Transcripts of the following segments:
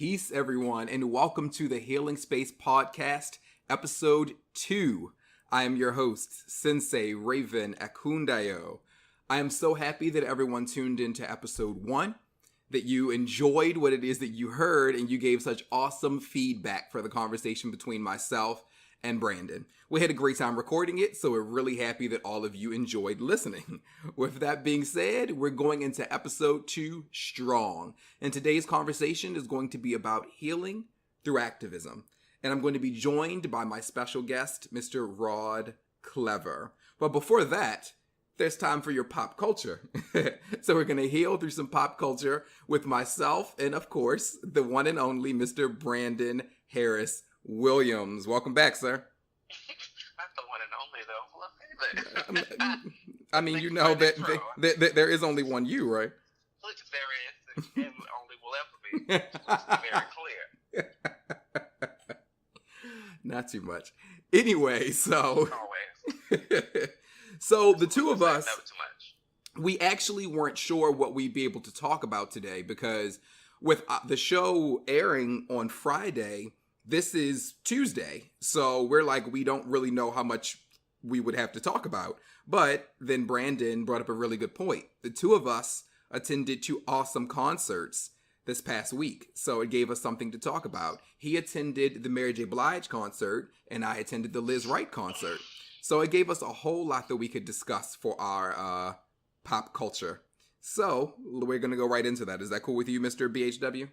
Peace, everyone, and welcome to the Healing Space Podcast, Episode 2. I am your host, Sensei Raven Akundayo. I am so happy that everyone tuned into Episode 1, that you enjoyed what it is that you heard, and you gave such awesome feedback for the conversation between myself and Brandon. We had a great time recording it, so we're really happy that all of you enjoyed listening. With that being said, we're going into episode 2 strong. And today's conversation is going to be about healing through activism. And I'm going to be joined by my special guest, Mr. Rod Klever. But before that, there's time for your pop culture. So we're going to heal through some pop culture with myself and, of course, the one and only Mr. Brandon Harris Williams. Welcome back, sir. Not the one and only, though. I mean, you know that there is only one you, right? There is, and only will ever be. Let's be very clear. Not too much. Anyway, so Always. so the two of us, Never too much. we actually weren't sure what we'd be able to talk about today because with the show airing on Friday, this is Tuesday, so we're like, we don't really know how much we would have to talk about. But then Brandon brought up a really good point. The two of us attended 2 awesome concerts this past week, so it gave us something to talk about. He attended the J Blige concert, and I attended the Lizz Wright concert. So it gave us a whole lot that we could discuss for our pop culture. So we're going to go right into that. Is that cool with you, Mr. BHW?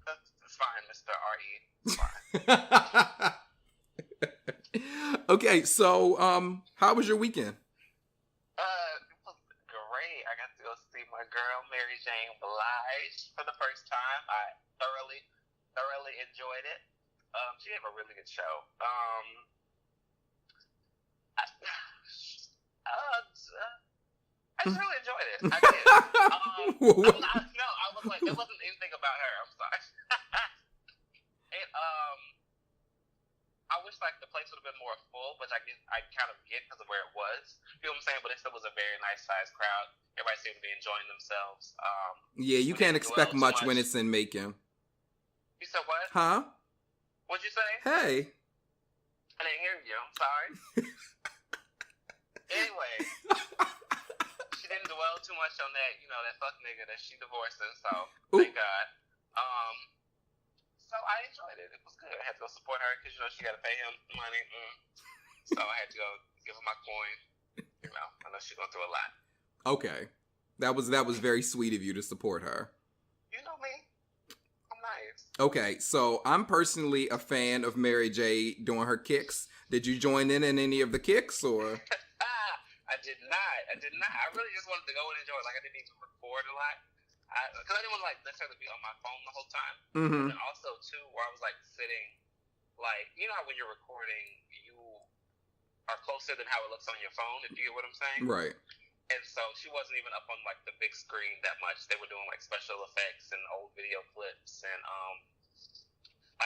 That's fine, Mr. R.E. It's fine. Okay, so how was your weekend? It was great. I got to go see my girl, Mary J Blige, for the first time. I thoroughly enjoyed it. She gave a really good show. I just really enjoyed it. I did. I was like, it wasn't anything about her. I'm sorry. I wish like the place would have been more full, which I kind of get because of where it was. You know what I'm saying? But it still was a very nice sized crowd. Everybody seemed to be enjoying themselves. Yeah, you can't expect much when it's in Macon. You said what? Huh? What'd you say? Hey. I didn't hear you. I'm sorry. Anyway, she didn't dwell too much on that, that fuck nigga that she divorcing. So thank God. So I enjoyed it. It was good. I had to go support her because she got to pay him money. So I had to go give her my coin. I know she's going through a lot. Okay, that was very sweet of you to support her. You know me. I'm nice. Okay, so I'm personally a fan of Mary J doing her kicks. Did you join in any of the kicks or? I did not. I really just wanted to go and enjoy it. Like I didn't even record a lot. Because I didn't want to necessarily be on my phone the whole time. Mm-hmm. And also too, where I was sitting, how when you're recording, you are closer than how it looks on your phone. If you get what I'm saying, right? And so she wasn't even up on the big screen that much. They were doing special effects and old video clips and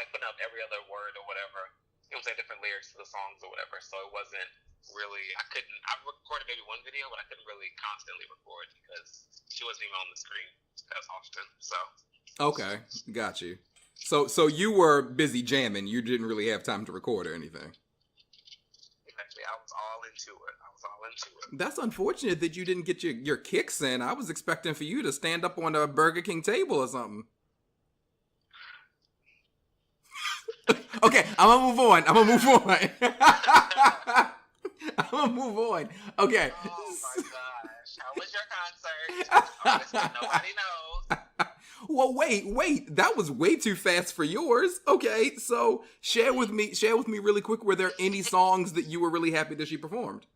putting up every other word or whatever. You know what I'm saying, different lyrics to the songs or whatever. So it wasn't really. I recorded maybe one video, but I couldn't really constantly record because she wasn't even on the screen as often. So okay, got you. So you were busy jamming. You didn't really have time to record or anything. Exactly, I was all into it. That's unfortunate that you didn't get your kicks in. I was expecting for you to stand up on a Burger King table or something. Okay, I'm gonna move on. Okay. Oh my gosh. How was your concert? Honestly, nobody knows. Well, wait. That was way too fast for yours. Okay, so share with me really quick. Were there any songs that you were really happy that she performed?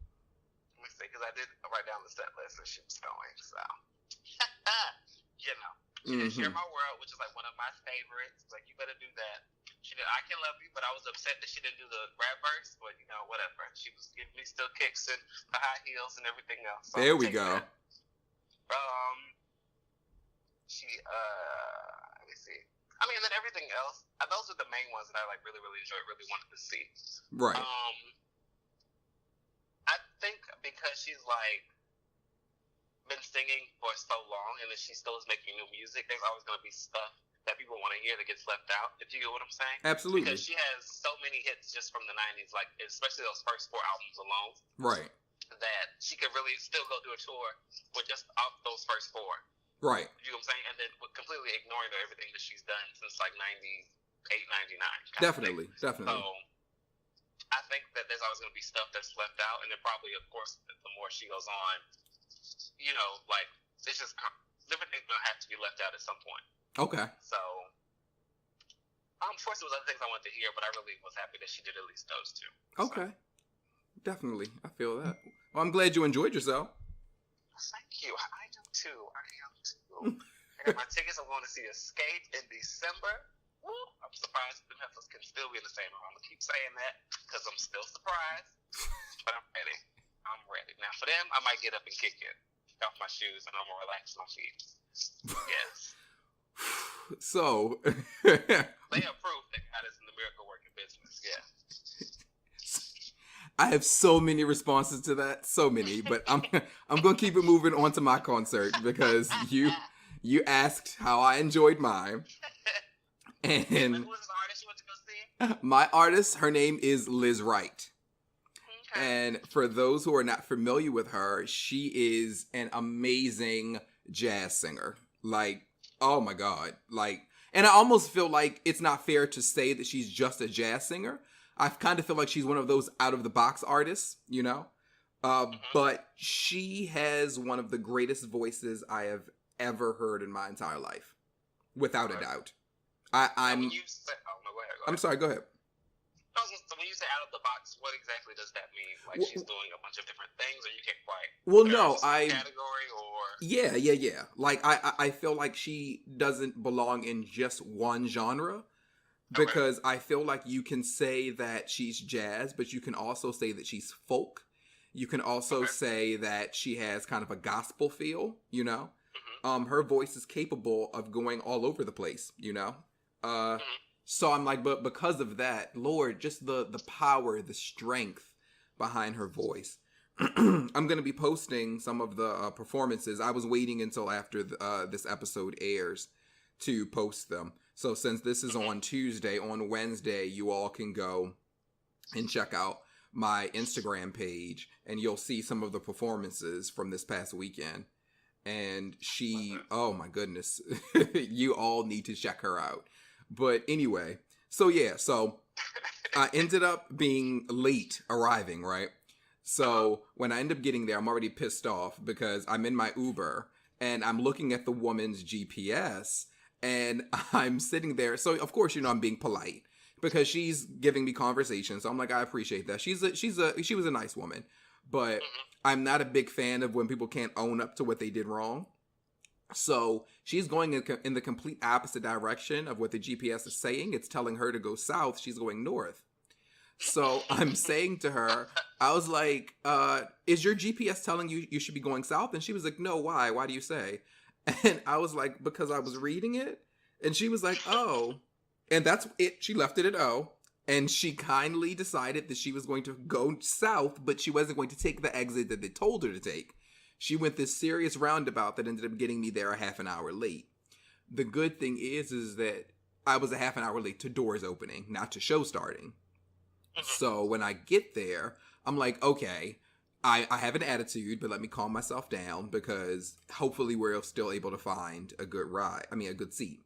Let me see, because I did write down the set list that she was going, so. She did Share My World, which is one of my favorites. You better do that. She did I Can Love You, but I was upset that she didn't do the rap verse, but whatever. She was giving me still kicks and the high heels and everything else. So there we go. That. Let me see. I mean, and then everything else, those are the main ones that I really, really enjoyed, really wanted to see. Right. I think because she's been singing for so long and then she still is making new music, there's always going to be stuff that people want to hear that gets left out, if you get what I'm saying. Absolutely. Because she has so many hits just from the 90s, like especially those first 4 albums alone. Right. That she could really still go do a tour with just off those first 4. Right. You know what I'm saying? And then completely ignoring everything that she's done since like 98, 99. Definitely. So I think that there's always going to be stuff that's left out. And then probably, of course, the more she goes on, you know, like, it's just different things going to have to be left out at some point. Okay. So, of course, there was other things I wanted to hear, but I really was happy that she did at least those 2. Okay. So. Definitely. I feel that. Well, I'm glad you enjoyed yourself. Thank you. I do too. I got my tickets. I'm going to see Escape in December. Woo, I'm surprised the Memphis can still be in the same room. I'm going to keep saying that because I'm still surprised. But I'm ready. Now, for them, I might get up and kick it. Kick off my shoes and I'm going to relax my feet. Yes. So. They have proof that God is in the miracle working business. Yeah. I have so many responses to that, so many, but I'm gonna keep it moving on to my concert because you asked how I enjoyed mine, and who was the artist you went to go see? My artist, her name is Lizz Wright, Okay. and for those who are not familiar with her, she is an amazing jazz singer. Like, oh my God, like, and I almost feel like it's not fair to say that she's just a jazz singer. I kind of feel like she's one of those out-of-the-box artists, you know? But she has one of the greatest voices I have ever heard in my entire life. Without a doubt. I'm sorry, go ahead. So when you say out of the box, what exactly does that mean? Like, well, she's doing a bunch of different things, or you can't quite... Well, no, category, or... Yeah. Like, I feel like she doesn't belong in just one genre. Because I feel like you can say that she's jazz, but you can also say that she's folk. You can also say that she has kind of a gospel feel, you know? Her voice is capable of going all over the place, you know? So I'm like, but because of that, Lord, just the power, the strength behind her voice. I'm going to be posting some of the performances. I was waiting until after this episode airs to post them. So since this is on Tuesday, on Wednesday, you all can go and check out my Instagram page and you'll see some of the performances from this past weekend. And she, oh my goodness, you all need to check her out. But anyway, so I ended up being late arriving, right? So when I end up getting there, I'm already pissed off because I'm in my Uber and I'm looking at the woman's GPS. And I'm sitting there. So, of course, you know, I'm being polite because she's giving me conversation. So I'm like, I appreciate that. she was a nice woman. But I'm not a big fan of when people can't own up to what they did wrong. So she's going in the complete opposite direction of what the GPS is saying. It's telling her to go south. She's going north. So I'm saying to her, I was like, is your GPS telling you you should be going south? And she was like, no, why? Why do you say? And I was like, because I was reading it. And she was like, oh. And that's it. She left it at O. And she kindly decided that she was going to go south, but she wasn't going to take the exit that they told her to take. She went this serious roundabout that ended up getting me there a half an hour late. The good thing is that I was a half an hour late to doors opening, not to show starting. So when I get there, I'm like, okay, I have an attitude, but let me calm myself down because hopefully we're still able to find a good seat.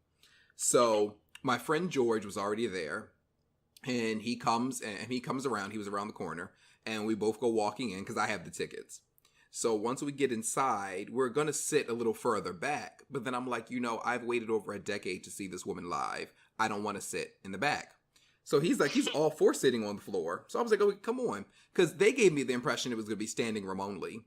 So my friend George was already there and he comes around. He was around the corner and we both go walking in because I have the tickets. So once we get inside, we're going to sit a little further back. But then I'm like, you know, I've waited over a decade to see this woman live. I don't want to sit in the back. So he's all for sitting on the floor. So I was like, oh, come on. Because they gave me the impression it was going to be standing room only.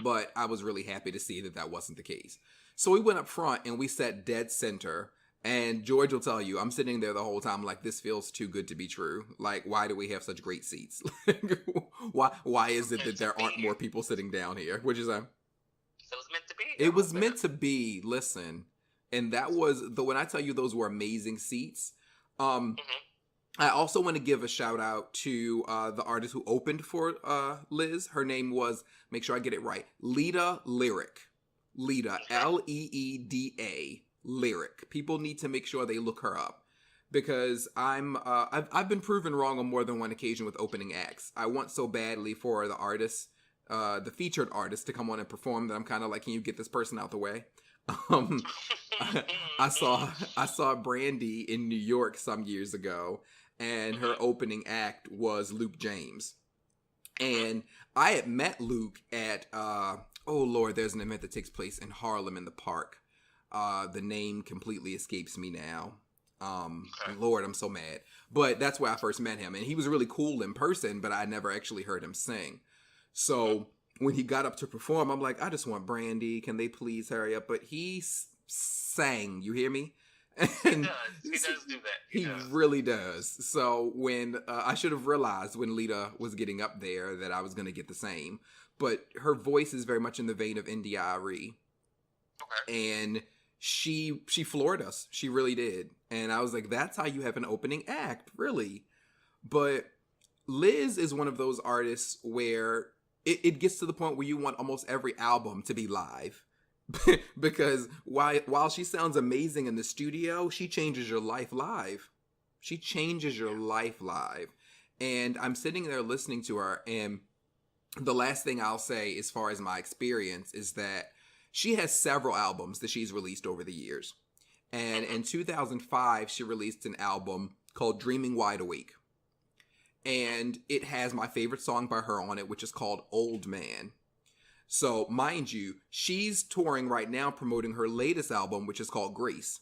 But I was really happy to see that wasn't the case. So we went up front and we sat dead center. And George will tell you, I'm sitting there the whole time like, this feels too good to be true. Like, why do we have such great seats? Why is it that there aren't more people sitting down here? What'd you say? It was meant to be. It was meant to be. Listen. And that was, when I tell you those were amazing seats, I also want to give a shout out to the artist who opened for Lizz. Her name was, make sure I get it right, Lida Lyric. Lida, Leeda, lyric. People need to make sure they look her up. Because I've been proven wrong on more than one occasion with opening acts. I want so badly for the artist, the featured artist, to come on and perform that I'm kind of like, can you get this person out the way? I saw Brandy in New York some years ago, and her opening act was Luke James. And I had met Luke at oh Lord, there's an event that takes place in Harlem in the park. The name completely escapes me now. Lord, I'm so mad. But that's where I first met him. And he was really cool in person, but I never actually heard him sing. So when he got up to perform, I'm like, I just want Brandy. Can they please hurry up? But he sang, you hear me? And he does do that. He really does. So when I should have realized when Lita was getting up there that I was going to get the same. But her voice is very much in the vein of India.Arie. Okay. And she floored us. She really did. And I was like, that's how you have an opening act, really. But Lizz is one of those artists where it gets to the point where you want almost every album to be live. Because while she sounds amazing in the studio, she changes your life live. She changes your life live. And I'm sitting there listening to her, and the last thing I'll say as far as my experience is that she has several albums that she's released over the years. And in 2005, she released an album called Dreaming Wide Awake. And it has my favorite song by her on it, which is called Old Man. So, mind you, she's touring right now promoting her latest album, which is called Grace.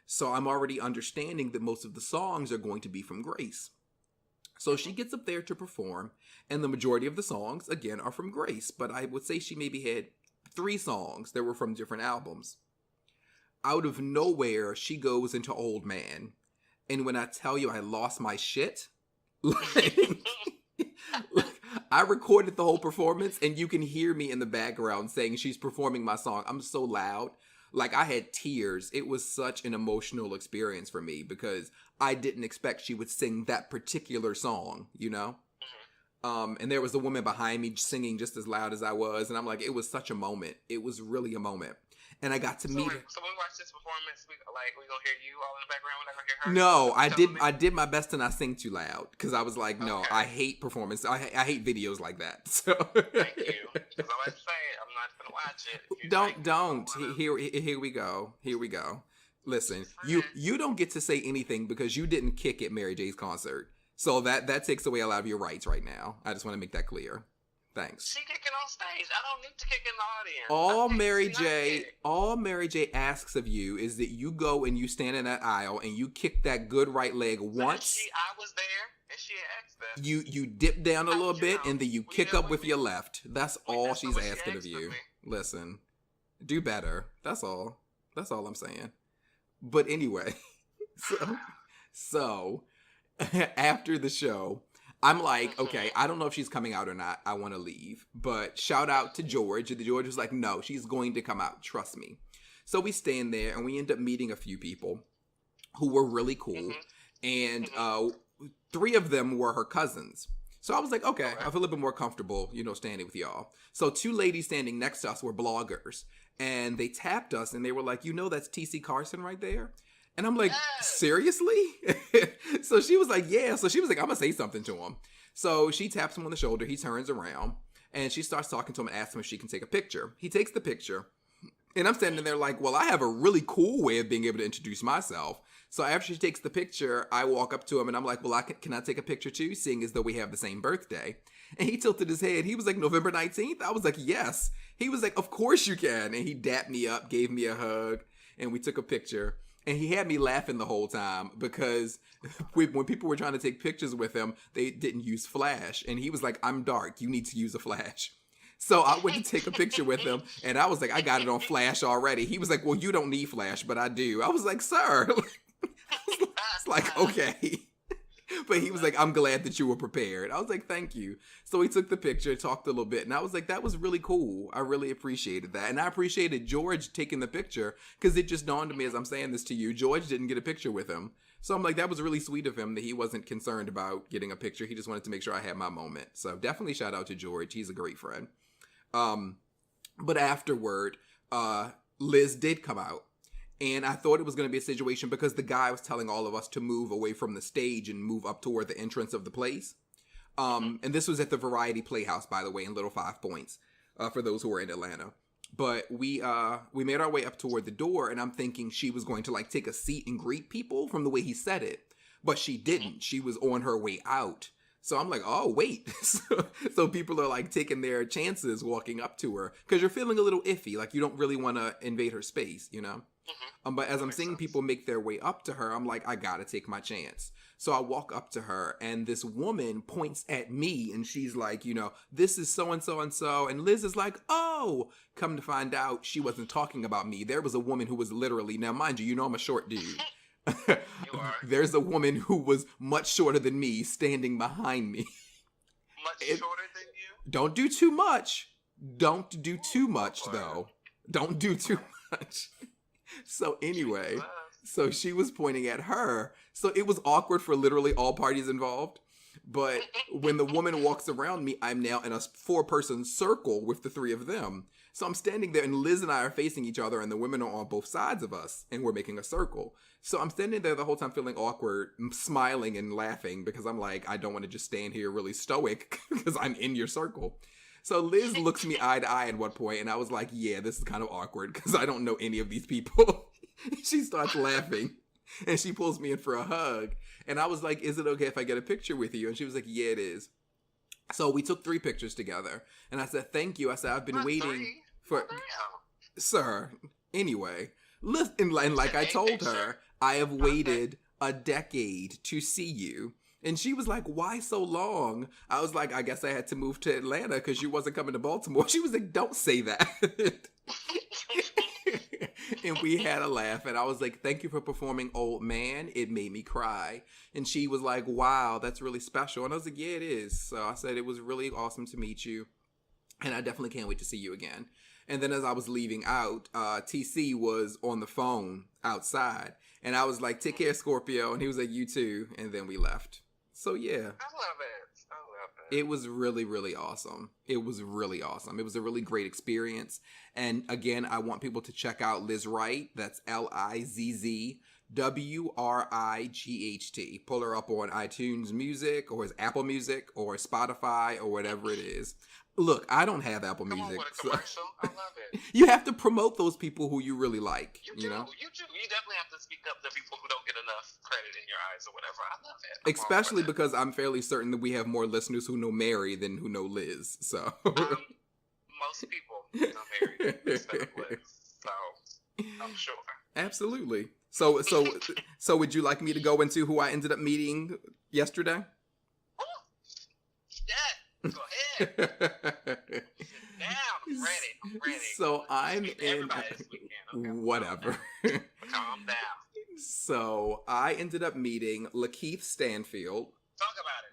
So I'm already understanding that most of the songs are going to be from Grace. So she gets up there to perform, and the majority of the songs, again, are from Grace. But I would say she maybe had 3 songs that were from different albums. Out of nowhere, she goes into Old Man. And when I tell you I lost my shit, like, I recorded the whole performance, and you can hear me in the background saying she's performing my song. I'm so loud. Like, I had tears. It was such an emotional experience for me because I didn't expect she would sing that particular song, you know? And there was a woman behind me singing just as loud as I was. And I'm like, it was such a moment. It was really a moment. And I got to meet her. So when we watch this performance, we gonna hear you all in the background? We're not gonna hear her? No, I did my best to not sing too loud. Because I was like, no, okay. I hate performance. I hate videos like that. So thank you. Because I was saying, I'm not gonna watch it. Don't. Here we go. Here we go. Listen, you don't get to say anything because you didn't kick at Mary J's concert. So that takes away a lot of your rights right now. I just want to make that clear. Thanks. She kicking on stage. I don't need to kick in the audience. All Mary J asks of you is that you go and you stand in that aisle and you kick that good right leg once. I was there and she asked that. You dip down a little bit and then you kick up with your left. That's all she's asking of you. Listen, do better. That's all. That's all I'm saying. But anyway, so after the show, I'm like, okay, I don't know if she's coming out or not. I want to leave. But shout out to George. George was like, no, she's going to come out. Trust me. So we stand there and we end up meeting a few people who were really cool. And 3 of them were her cousins. So I was like, okay, I feel a little bit more comfortable, standing with y'all. So 2 ladies standing next to us were bloggers. And they tapped us and they were like, that's T.C. Carson right there? And I'm like, seriously? So she was like, yeah. So she was like, I'm going to say something to him. So she taps him on the shoulder. He turns around and she starts talking to him and asks him if she can take a picture. He takes the picture. And I'm standing there like, well, I have a really cool way of being able to introduce myself. So after she takes the picture, I walk up to him and I'm like, well, can I take a picture too? Seeing as though we have the same birthday. And he tilted his head. He was like, November 19th? I was like, yes. He was like, of course you can. And he dapped me up, gave me a hug, and we took a picture. And he had me laughing the whole time because when people were trying to take pictures with him, they didn't use flash. And he was like, I'm dark. You need to use a flash. So I went to take a picture with him and I was like, I got it on flash already. He was like, well, you don't need flash, but I do. I was like, sir. It's like, okay. But he was like, I'm glad that you were prepared. I was like, thank you. So he took the picture, talked a little bit, and I was like, that was really cool. I really appreciated that. And I appreciated George taking the picture because it just dawned on me as I'm saying this to you, George didn't get a picture with him. So I'm like, that was really sweet of him that he wasn't concerned about getting a picture. He just wanted to make sure I had my moment. So definitely shout out to George. He's a great friend. But afterward, Lizz did come out. And I thought it was going to be a situation because the guy was telling all of us to move away from the stage and move up toward the entrance of the place. And this was at the Variety Playhouse, by the way, in Little Five Points, for those who are in Atlanta. But we made our way up toward the door, and I'm thinking she was going to like take a seat and greet people from the way he said it. But she didn't. She was on her way out. So I'm like, oh, wait. So people are like taking their chances walking up to her because you're feeling a little iffy. Like you don't really want to invade her space, you know? But as I'm seeing people make their way up to her, I'm like, I gotta take my chance. So I walk up to her, and this woman points at me, and she's like, you know, this is so-and-so and so. And Liz is like, oh, come to find out, she wasn't talking about me. There was a woman who was literally, now mind you, you know I'm a short dude. You are. There's a woman who was much shorter than me standing behind me. Much shorter than you? Don't do too much. Don't do too much, though. Don't do too much. So anyway, so she was pointing at her. So it was awkward for literally all parties involved. But when the woman walks around me, I'm now in a 4-person circle with the 3 of them. So I'm standing there, and Liz and I are facing each other, and the women are on both sides of us, and we're making a circle. So I'm standing there the whole time feeling awkward, smiling and laughing, because I'm like, I don't want to just stand here really stoic, because I'm in your circle. So Liz looks me eye to eye at one point, and I was like, yeah, this is kind of awkward, because I don't know any of these people. She starts laughing, and she pulls me in for a hug. And I was like, is it okay if I get a picture with you? And she was like, yeah, it is. So we took 3 pictures together. And I said, thank you. I said, I've been waiting for... Sir, anyway. Listen, and like I told her, I have waited a decade to see you. And she was like, why so long? I was like, I guess I had to move to Atlanta because you wasn't coming to Baltimore. She was like, don't say that. And we had a laugh, and I was like, thank you for performing Old Man. It made me cry. And she was like, wow, that's really special. And I was like, yeah, it is. So I said, it was really awesome to meet you, and I definitely can't wait to see you again. And then as I was leaving out, TC was on the phone outside, and I was like, take care, Scorpio. And he was like, you too. And then we left. So yeah. I love it. It was really, really awesome. It was really awesome. It was a really great experience. And again, I want people to check out Lizz Wright. That's LizzWright. Pull her up on iTunes Music or Apple Music or Spotify or whatever it is. Look, I don't have Apple Music. Come on with a commercial. I love it. You have to promote those people who you really like. You know? You do. You definitely have to speak up to people who don't get enough credit in your eyes or whatever. I love it. Especially because I'm fairly certain that we have more listeners who know Mary than who know Liz. So most people know Mary instead of Liz. So I'm sure. Absolutely. So would you like me to go into who I ended up meeting yesterday? Yeah. Go ahead. Now I'm ready. So I'm in okay, whatever. Calm down. So I ended up meeting Lakeith Stanfield. Talk about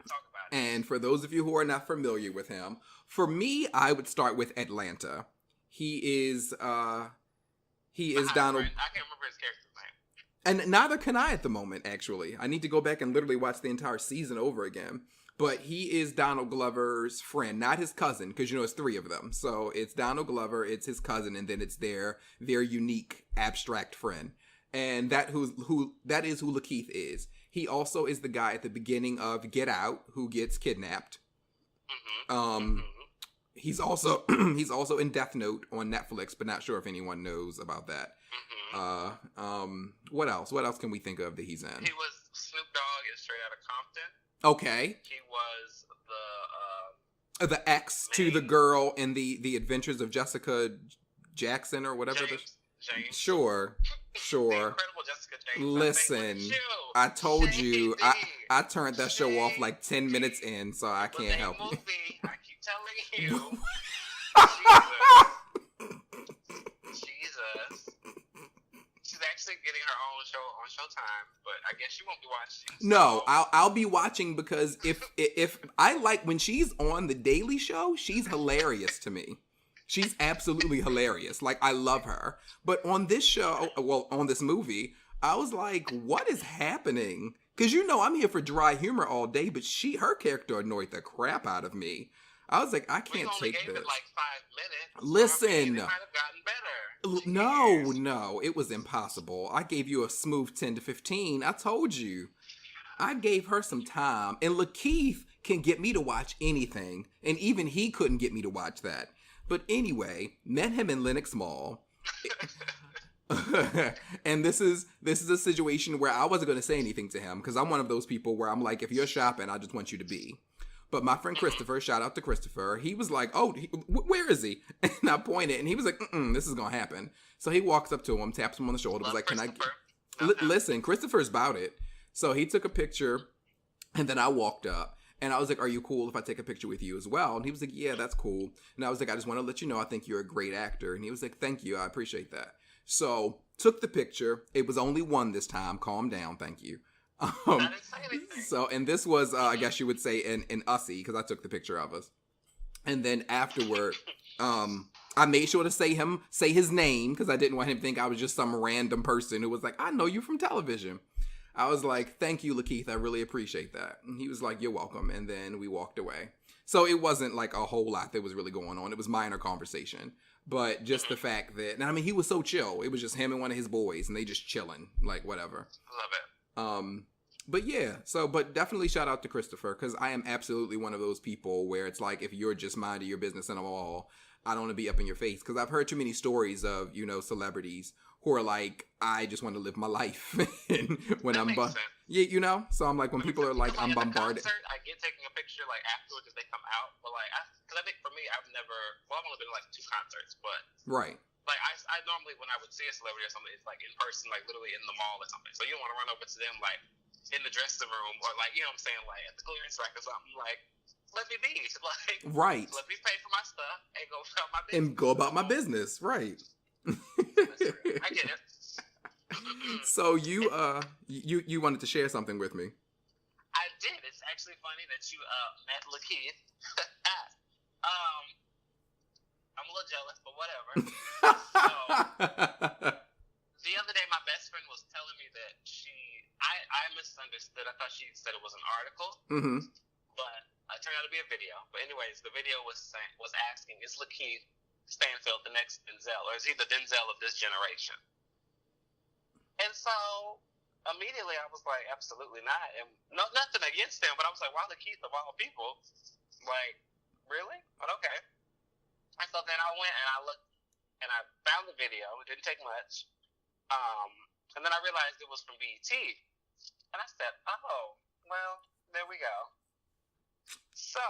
it. And for those of you who are not familiar with him, for me, I would start with Atlanta. He is Donald. I can't remember his character's name. And neither can I at the moment, actually. I need to go back and literally watch the entire season over again. But he is Donald Glover's friend, not his cousin, because, you know, it's 3 of them. So it's Donald Glover, it's his cousin, and then it's their unique, abstract friend. And that is who Lakeith is. He also is the guy at the beginning of Get Out who gets kidnapped. He's also in Death Note on Netflix, but not sure if anyone knows about that. What else? What else can we think of that he's in? He was Snoop Dogg in Straight Outta Compton. Okay. He was the ex to the girl in the Adventures of Jessica Jackson or whatever. James. Sure. The incredible Jessica James. Listen, I told you, I turned that show off like 10 minutes in, so I can't help you. I keep telling you. Jesus. She's actually getting her own show on Showtime, but I guess you won't be watching. So. No, I'll be watching because if I like when she's on The Daily Show, she's hilarious to me. She's absolutely hilarious. Like, I love her. But on this show, well, on this movie, I was like, what is happening? Because, you know, I'm here for dry humor all day, but her character annoyed the crap out of me. I was like, I We can't only take gave this. it like 5 minutes. Listen. So, I mean, it might have gotten better. No, it was impossible. I gave you a smooth 10 to 15. I told you. I gave her some time. And Lakeith can get me to watch anything. And even he couldn't get me to watch that. But anyway, met him in Lenox Mall. And this is a situation where I wasn't going to say anything to him because I'm one of those people where I'm like, if you're shopping, I just want you to be. But my friend Christopher, shout out to Christopher, he was like, oh, where is he? And I pointed, and he was like, this is going to happen. So he walks up to him, taps him on the shoulder, was like, can I... Listen, Christopher's about it. So he took a picture, and then I walked up, and I was like, are you cool if I take a picture with you as well? And he was like, yeah, that's cool. And I was like, I just want to let you know I think you're a great actor. And he was like, thank you, I appreciate that. So took the picture. It was only one this time. Calm down, thank you. I didn't say anything. So, and this was, I guess you would say, an Ussie, because I took the picture of us. And then afterward, I made sure to say his name, because I didn't want him to think I was just some random person who was like, I know you from television. I was like, thank you, Lakeith. I really appreciate that. And he was like, you're welcome. And then we walked away. So it wasn't like a whole lot that was really going on. It was minor conversation. But just the fact that, and I mean, he was so chill. It was just him and one of his boys, and they just chilling, like whatever. Love it. But yeah, but definitely shout out to Christopher, because I am absolutely one of those people where it's like, if you're just minding your business in a mall, I don't want to be up in your face, because I've heard too many stories of, celebrities who are like, I just want to live my life. And when yeah, so I'm like, when people are like, I'm bombarded. Concert, I get taking a picture like afterwards as they come out, but like, because I think for me, I've only been to like 2 concerts, but right. Like, I normally, when I would see a celebrity or something, it's like in person, like literally in the mall or something. So you don't want to run over to them like in the dressing room or like, you know what I'm saying, like at the clearance rack or something. Like, let me be. Like, right. Let me pay for my stuff and go about my business. And go about my business, right. I get it. So you wanted to share something with me. I did. It's actually funny that you met Lakeith. I'm a little jealous, but whatever. So, the other day, my best friend was telling me that I misunderstood. I thought she said it was an article, but it turned out to be a video. But anyways, the video was asking, is Lakeith Stanfield the next Denzel, or is he the Denzel of this generation? And so immediately I was like, absolutely not. And nothing against him, but I was like, wow, Lakeith of all people, like, really? But okay. And so then I went and I looked and I found the video. It didn't take much. And then I realized it was from BET. And I said, oh, well, there we go. So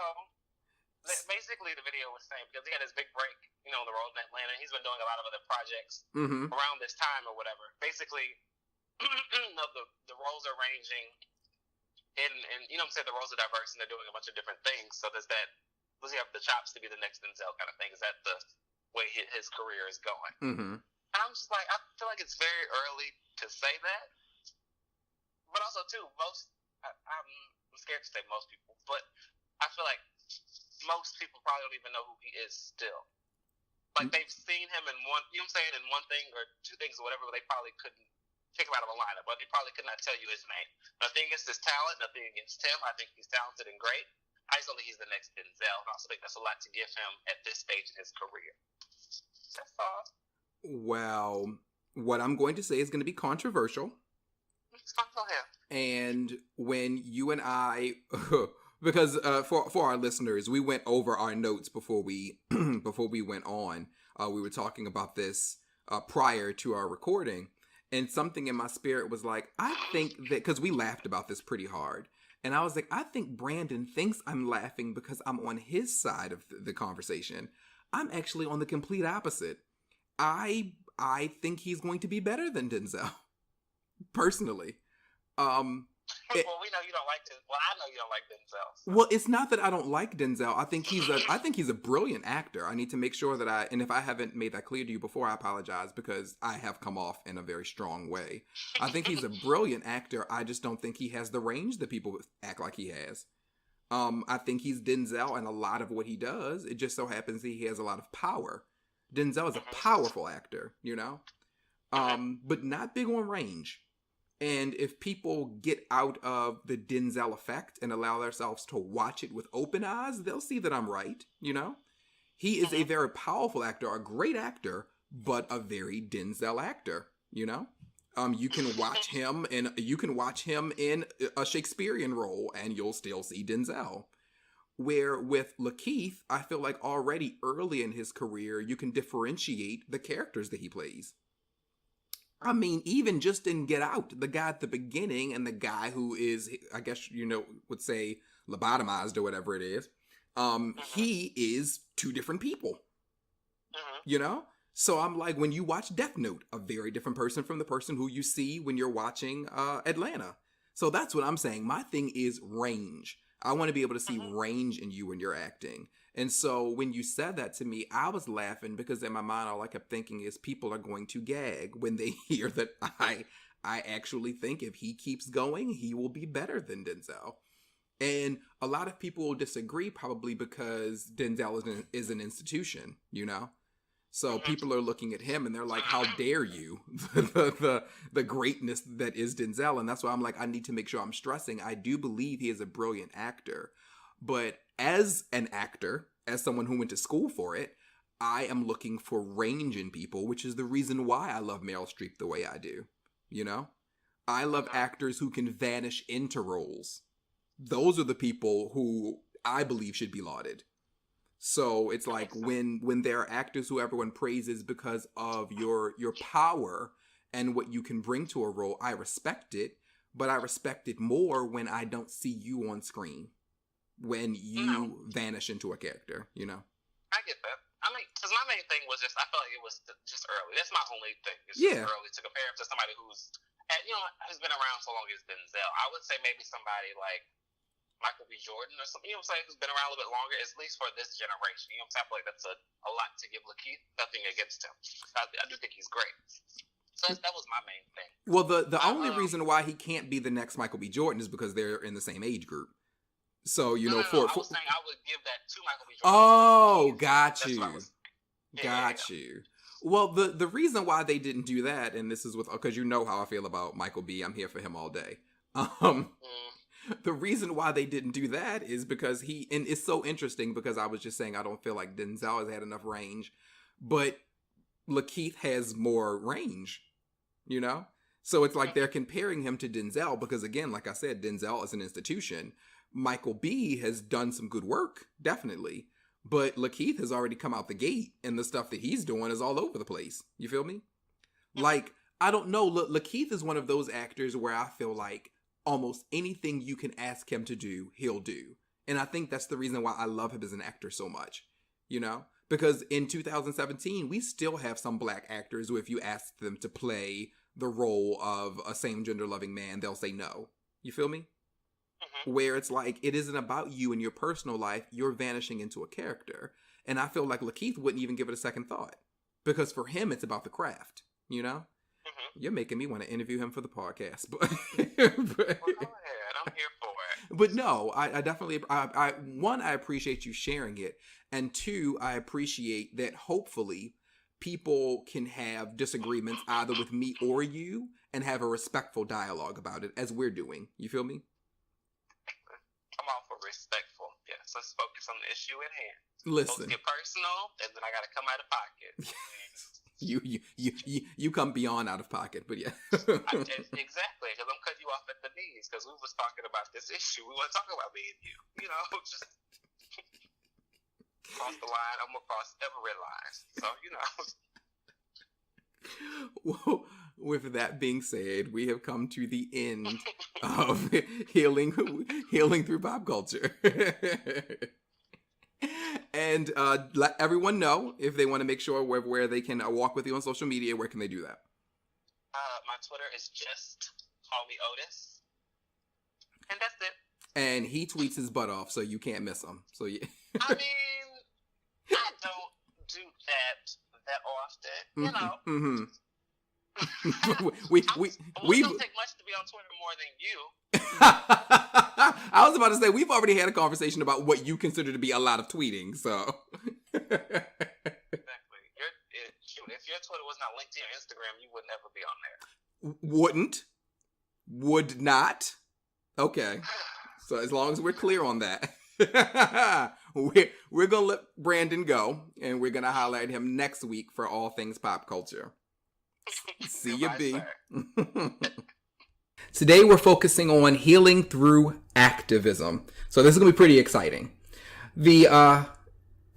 basically the video was saying, because he had his big break, on the road in Atlanta. He's been doing a lot of other projects around this time or whatever. Basically, the roles are ranging and you know what I'm saying, the roles are diverse and they're doing a bunch of different things. So does he have the chops to be the next Denzel kind of thing? Is that the way his career is going? And I'm just like, I feel like it's very early to say that. But also, too, I'm scared to say most people, but I feel like most people probably don't even know who he is still. Like, they've seen him in one, you know what I'm saying, in one thing or 2 things or whatever, but they probably couldn't pick him out of a lineup, but they probably could not tell you his name. Nothing against his talent, nothing against him. I think he's talented and great. I just don't think he's the next Denzel. I also think that's a lot to give him at this stage in his career. That's all. Well, what I'm going to say is going to be controversial. Go ahead. And when you and I, because for our listeners, we went over our notes before we went on. We were talking about this prior to our recording, and something in my spirit was like, I think that, because we laughed about this pretty hard. And I was like, I think Brandon thinks I'm laughing because I'm on his side of the conversation. I'm actually on the complete opposite. I think he's going to be better than Denzel, personally. Well, we know you don't like Denzel. Well, I know you don't like Denzel. So. Well, it's not that I don't like Denzel. I think he's a brilliant actor. I need to make sure that and if I haven't made that clear to you before, I apologize, because I have come off in a very strong way. I think he's a brilliant actor. I just don't think he has the range that people act like he has. I think he's Denzel in a lot of what he does. It just so happens that he has a lot of power. Denzel is a powerful actor, but not big on range. And if people get out of the Denzel effect and allow themselves to watch it with open eyes, they'll see that I'm right, you know? He is a very powerful actor, a great actor, but a very Denzel actor, you know? You can watch him in a Shakespearean role and you'll still see Denzel. Where with Lakeith, I feel like already early in his career, you can differentiate the characters that he plays. I mean, even just in Get Out, the guy at the beginning and the guy who is, I guess, would say lobotomized or whatever it is, he is two different people, you know? So I'm like, when you watch Death Note, a very different person from the person who you see when you're watching Atlanta. So that's what I'm saying. My thing is range. I want to be able to see range in you when you're acting. And so when you said that to me, I was laughing because in my mind, all I kept thinking is people are going to gag when they hear that I actually think if he keeps going, he will be better than Denzel. And a lot of people will disagree probably because Denzel is an institution, you know? So people are looking at him and they're like, how dare you? the greatness that is Denzel. And that's why I'm like, I need to make sure I'm stressing. I do believe he is a brilliant actor. But as an actor, as someone who went to school for it, I am looking for range in people, which is the reason why I love Meryl Streep the way I do. You know? I love actors who can vanish into roles. Those are the people who I believe should be lauded. So it's like when there are actors who everyone praises because of your power and what you can bring to a role, I respect it, but I respect it more when I don't see you on screen, when you vanish into a character, you know? I get that. I mean, because my main thing was just, I felt like it was just early. That's my only thing. It's just early to compare him to somebody who's been around so long as Denzel. I would say maybe somebody like Michael B. Jordan or something, who's been around a little bit longer, at least for this generation. I feel like that's a lot to give Lakeith. Nothing against him. I do think he's great. So that was my main thing. Well, the only reason why he can't be the next Michael B. Jordan is because they're in the same age group. So, I was saying I would give that to Michael B. Jordan. Oh, got you. Well, the reason why they didn't do that, and this is because you know how I feel about Michael B. I'm here for him all day. The reason why they didn't do that is because and it's so interesting because I was just saying I don't feel like Denzel has had enough range, but Lakeith has more range, you know? So it's like they're comparing him to Denzel because, again, like I said, Denzel is an institution. Michael B. has done some good work, definitely, but Lakeith has already come out the gate and the stuff that he's doing is all over the place. You feel me? Like, I don't know. Lakeith is one of those actors where I feel like almost anything you can ask him to do, he'll do. And I think that's the reason why I love him as an actor so much, you know? Because in 2017, we still have some black actors who if you ask them to play the role of a same-gender loving man, they'll say no. You feel me? Where it's like, it isn't about you and your personal life, you're vanishing into a character. And I feel like Lakeith wouldn't even give it a second thought. Because for him, it's about the craft, you know? You're making me want to interview him for the podcast, but well, go ahead. I'm here for it. But no, I definitely, one, I appreciate you sharing it, and two, I appreciate that hopefully people can have disagreements either with me or you and have a respectful dialogue about it as we're doing. You feel me? I'm all for respectful. Yes, let's focus on the issue at hand. Listen. Don't get personal, and then I got to come out of pocket. You come beyond out of pocket, but yeah. Exactly, because I'm cutting you off at the knees, because we was talking about this issue. We want to talk about me and you. Just cross the line. I'm going to cross every line. So, Well, with that being said, we have come to the end of healing through pop culture. And let everyone know if they want to make sure where they can walk with you on social media. Where can they do that? My Twitter is just call me Otis, and that's it. And he tweets his butt off, so you can't miss him. So yeah. I mean, I don't do that often, you know. we don't take much to be on Twitter more than you. I was about to say we've already had a conversation about what you consider to be a lot of tweeting. So exactly, if your Twitter was not linked to your Instagram, you would never be on there. Wouldn't. Would not. Okay. So as long as we're clear on that, we're going to let Brandon go, and we're going to holler at him next week for all things pop culture. See you, B. Today we're focusing on healing through activism. So this is going to be pretty exciting. The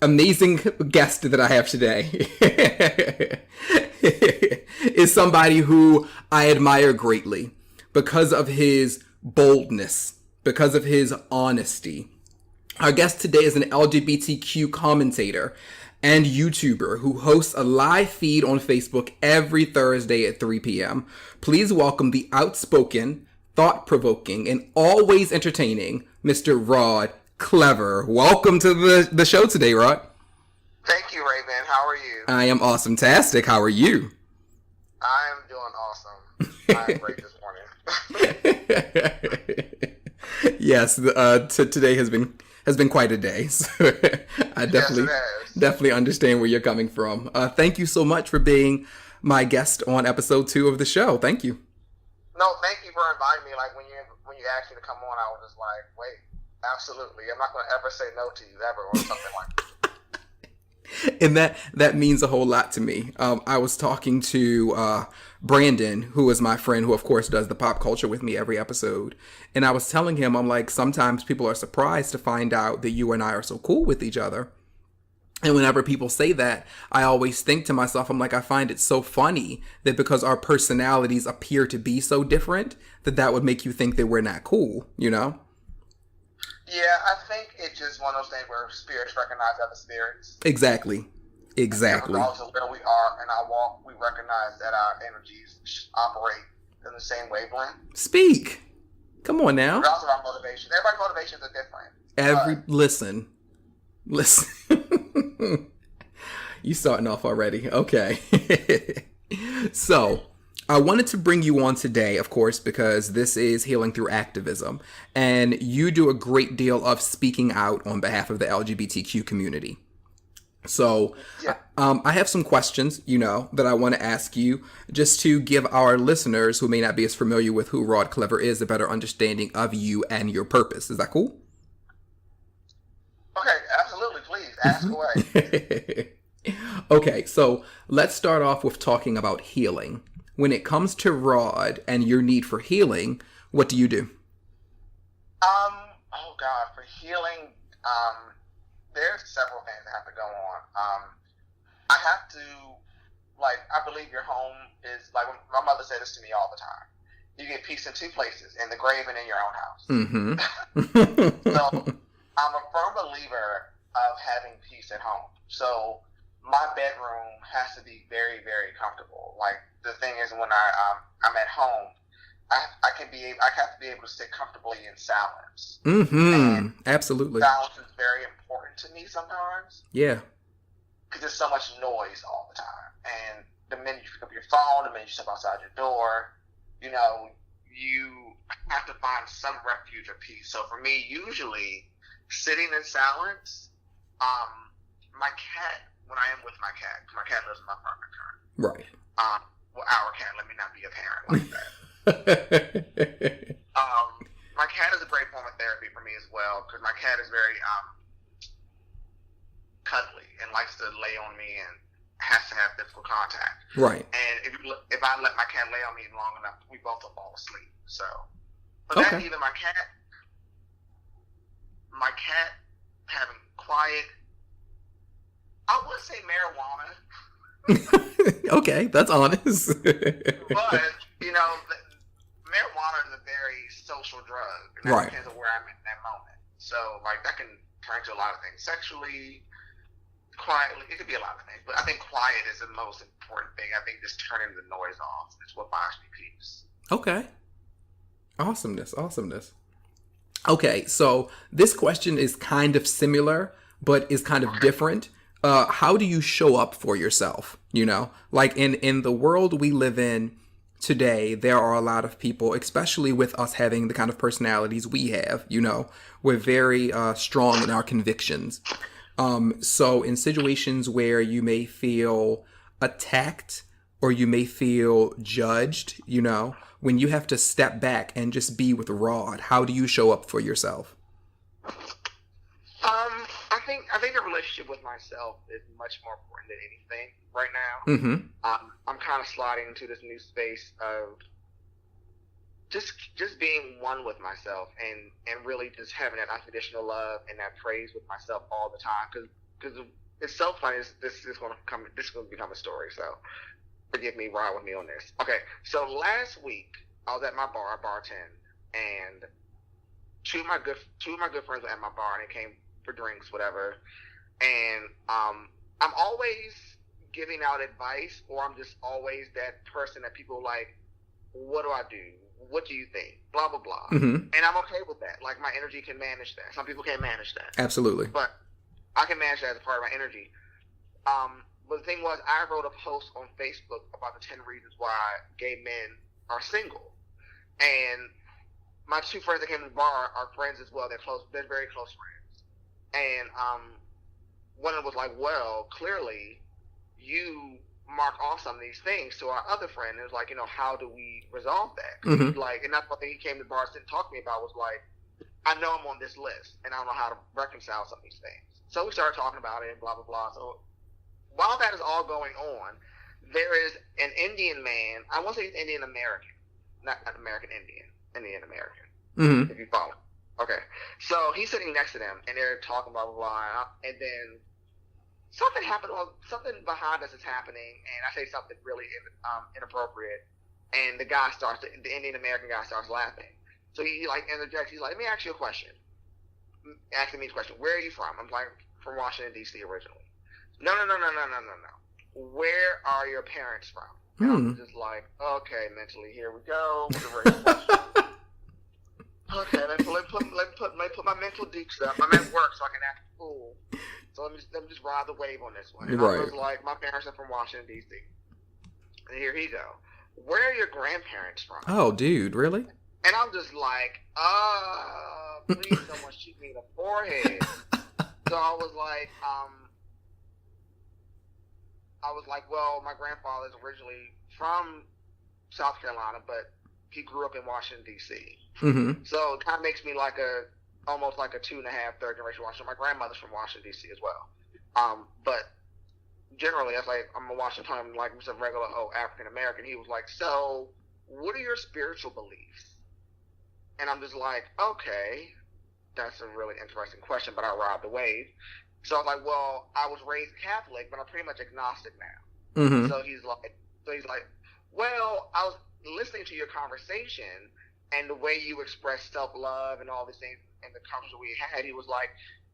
amazing guest that I have today is somebody who I admire greatly because of his boldness, because of his honesty. Our guest today is an LGBTQ commentator and YouTuber who hosts a live feed on Facebook every Thursday at 3 p.m. Please welcome the outspoken, thought-provoking, and always entertaining Mr. Rod Klever. Welcome to the show today, Rod. Thank you, Raven. How are you? I am awesome-tastic. How are you? I am doing awesome. I am great this morning. Yes, today has been quite a day. So I definitely understand where you're coming from. Thank you so much for being my guest on episode 2 of the show. Thank you. No, thank you for inviting me. Like when you asked me to come on, I was just like, wait, absolutely. I'm not going to ever say no to you ever, or something like that. And that means a whole lot to me. I was talking to Brandon, who is my friend, who of course does the pop culture with me every episode. And I was telling him, I'm like, sometimes people are surprised to find out that you and I are so cool with each other. And whenever people say that, I always think to myself, I'm like, I find it so funny that because our personalities appear to be so different, that would make you think that we're not cool, you know? Yeah, I think it's just one of those things where spirits recognize other spirits. Exactly. Regardless of where we are in our walk, we recognize that our energies operate in the same wavelength. Speak. Come on now. Regardless of our motivation. Everybody's motivations are different. Listen. You starting off already. Okay. So, I wanted to bring you on today, of course, because this is Healing Through Activism, and you do a great deal of speaking out on behalf of the LGBTQ community. So, yeah. I have some questions, that I want to ask you, just to give our listeners who may not be as familiar with who Rod Klever is a better understanding of you and your purpose. Is that cool? Okay, absolutely. Please, ask away. Okay, so let's start off with talking about healing. When it comes to Rod and your need for healing, what do you do? Oh God, for healing, there's several things that have to go on. I have to, I believe your home is, my mother said this to me all the time. You get peace in 2 places, in the grave and in your own house. Mm-hmm. So, I'm a firm believer of having peace at home. So, my bedroom has to be very, very comfortable. The thing is, when I'm at home, I have to be able to sit comfortably in silence. Mm-hmm. Absolutely. Silence is very important to me sometimes. Yeah. Because there's so much noise all the time. And the minute you pick up your phone, the minute you step outside your door, you have to find some refuge or peace. So for me, usually, sitting in silence, my cat, when I am with my cat lives in my apartment currently. Right. Our cat, let me not be a parent like that. My cat is a great form of therapy for me as well, because my cat is very cuddly and likes to lay on me and has to have physical contact. Right. And if I let my cat lay on me long enough, we both will fall asleep. So, but okay. that's either my cat having quiet. I would say marijuana. Okay, that's honest. But, marijuana is a very social drug. And that depends on where I'm at in that moment. So, that can turn to a lot of things. Sexually, quietly, it could be a lot of things. But I think quiet is the most important thing. I think just turning the noise off is what buys me peace. Okay. Awesomeness. Okay, so this question is kind of similar, but is kind of different. How do you show up for yourself? In the world we live in today, there are a lot of people, especially with us having the kind of personalities we have, we're very strong in our convictions. So in situations where you may feel attacked or you may feel judged, you know, when you have to step back and just be with Rod? How do you show up for yourself? I think the relationship with myself is much more important than anything right now. Mm-hmm. I'm kind of sliding into this new space of just being one with myself and really just having that unconditional love and that praise with myself all the time. Because it's so funny. This is going to become a story. So forgive me, ride with me on this. Okay. So last week I was at my bar, bartend, and two of my good friends were at my bar, and they came for drinks, whatever. And I'm always giving out advice, or I'm just always that person that people like, what do I do? What do you think? Blah, blah, blah. Mm-hmm. And I'm okay with that. Like, my energy can manage that. Some people can't manage that. Absolutely. But I can manage that as a part of my energy. But the thing was, I wrote a post on Facebook about the 10 reasons why gay men are single. And my two friends that came to the bar are friends as well. They're very close friends. And one of them was like, well, clearly you mark off some of these things to our other friend. It was like, you know, how do we resolve that? Mm-hmm. Like, and that's what he came to the bar and talked to me about, was like, I know I'm on this list and I don't know how to reconcile some of these things. So we started talking about it and blah, blah, blah. So while that is all going on, there is an Indian man. I won't say he's Indian American, not American Indian, Indian American, Mm-hmm. if you follow. Okay. So he's sitting next to them and they're talking blah, blah, blah. And then something happened, or something behind us is happening, and I say something really inappropriate, and the Indian American guy starts laughing. So he like interjects. He's like, "Let me ask you a question." Asking me a question. Where are you from? I'm like, from Washington D.C. originally. No. Where are your parents from? And I'm just like, okay, mentally, here we go with the race question. Okay, let me put my mental dukes up. I'm at work, so I can act a fool. So let me just ride the wave on this one. And right. I was like, my parents are from Washington, D.C. And here he go. Where are your grandparents from? Oh, dude, really? And I'm just like, please someone shoot me in the forehead. So I was like, well, my grandfather is originally from South Carolina, but he grew up in Washington, D.C. Mm-hmm. So it kind of makes me like almost like a 2.5 third generation Washington. My grandmother's from Washington, D.C. as well. But generally, I was like, I'm a Washington, like I'm just a regular African American. He was like, so what are your spiritual beliefs? And I'm just like, okay, that's a really interesting question, but I ride the wave. So I was like, well, I was raised Catholic, but I'm pretty much agnostic now. Mm-hmm. So he's like, well, I was listening to your conversation and the way you express self-love and all these things and the conversation we had. He was like,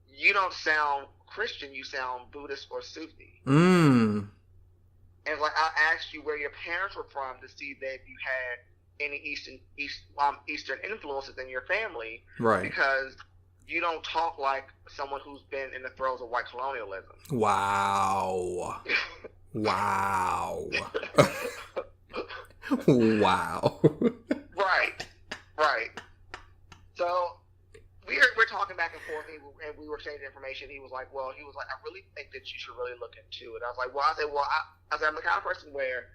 you don't sound Christian, you sound Buddhist or Sufi. And it's like, I asked you where your parents were from to see that you had any Eastern influences in your family, right? Because you don't talk like someone who's been in the throes of white colonialism. Wow. Wow. Wow. Right. So we're talking back and forth, and we were exchanging information. He was like, I really think that you should really look into it. I was like, I'm the kind of person where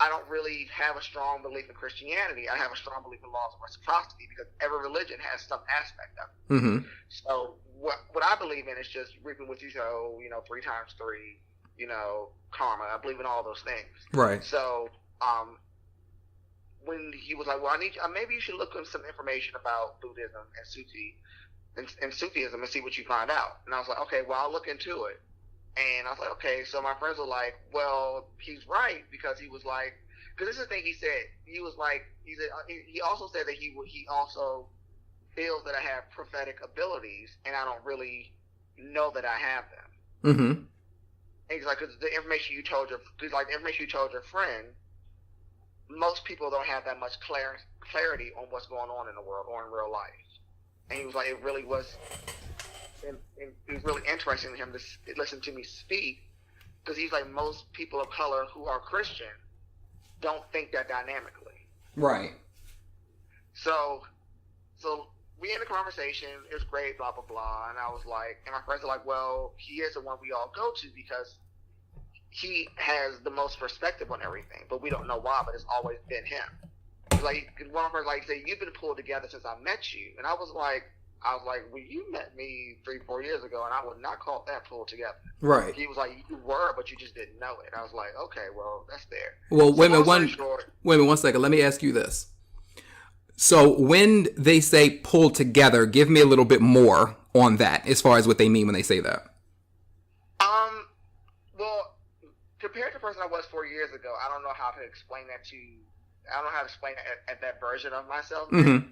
I don't really have a strong belief in Christianity. I have a strong belief in laws of reciprocity because every religion has some aspect of it. Mm-hmm. So what I believe in is just reaping what you sow, 3 times 3, karma. I believe in all those things. Right. So when he was like, well, maybe you should look up some information about Buddhism and Sufism and see what you find out. And I was like, okay, well, I'll look into it. And I was like, okay. So my friends were like, well, he's right, because he was like, because this is the thing he said. He was like, he also said that he also feels that I have prophetic abilities, and I don't really know that I have them. Mm-hmm. And he's like, because the information you told your friend, most people don't have that much clarity on what's going on in the world or in real life. And he was like, it really was interesting to him to listen to me speak, because he's like, most people of color who are Christian don't think that dynamically. Right. So we had a conversation. It was great, blah, blah, blah. And I was like, and my friends are like, well, he is the one we all go to because he has the most perspective on everything, but we don't know why. But it's always been him. Like one of her like say, "You've been pulled together since I met you," and I was like, "Well, you met me 3-4 years ago, and I would not call that pulled together." Right. He was like, "You were, but you just didn't know it." I was like, "Okay, well, that's there." Well, So wait a minute, one second. Let me ask you this. So when they say pulled together, give me a little bit more on that as far as what they mean when they say that. Well, compared to the person I was 4 years ago, I don't know how to explain that to you. I don't know how to explain it at that version of myself. Mm-hmm.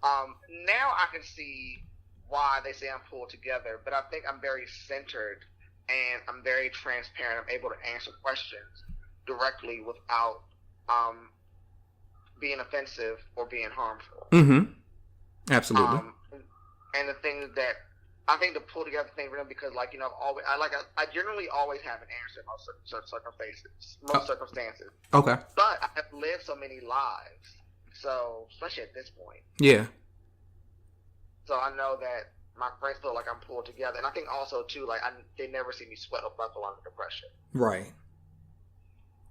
Now I can see why they say I'm pulled together, but I think I'm very centered and I'm very transparent. I'm able to answer questions directly without being offensive or being harmful. Mm-hmm. Absolutely. And the thing that I think the pull together thing for them, because I generally always have an answer in most circumstances. Okay. But I have lived so many lives, so especially at this point. Yeah. So I know that my friends feel like I'm pulled together, and I think also too, they never see me sweat or buckle under the pressure. Right.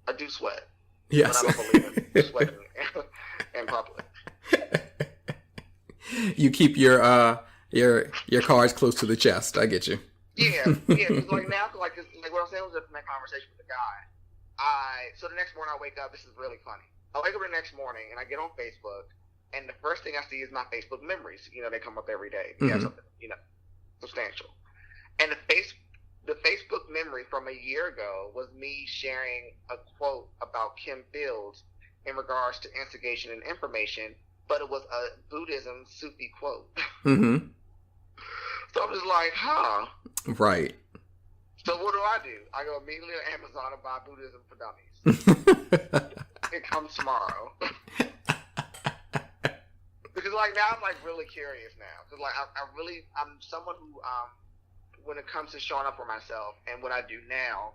I do sweat. Yes. But I don't believe in sweating in public. You keep your cards close to the chest. I get you. Yeah. Cause now, what I'm saying was from that conversation with the guy. So the next morning I wake up. This is really funny. I wake up the next morning and I get on Facebook, and the first thing I see is my Facebook memories. They come up every day. You have something, substantial. And the Facebook memory from a year ago was me sharing a quote about Kim Fields in regards to instigation and information, but it was a Buddhism Sufi quote. Mm-hmm. So I'm just like, huh. Right. So what do? I go immediately to Amazon and buy Buddhism for Dummies. It comes tomorrow. Because now I'm really curious now. Because I'm someone who when it comes to showing up for myself and what I do now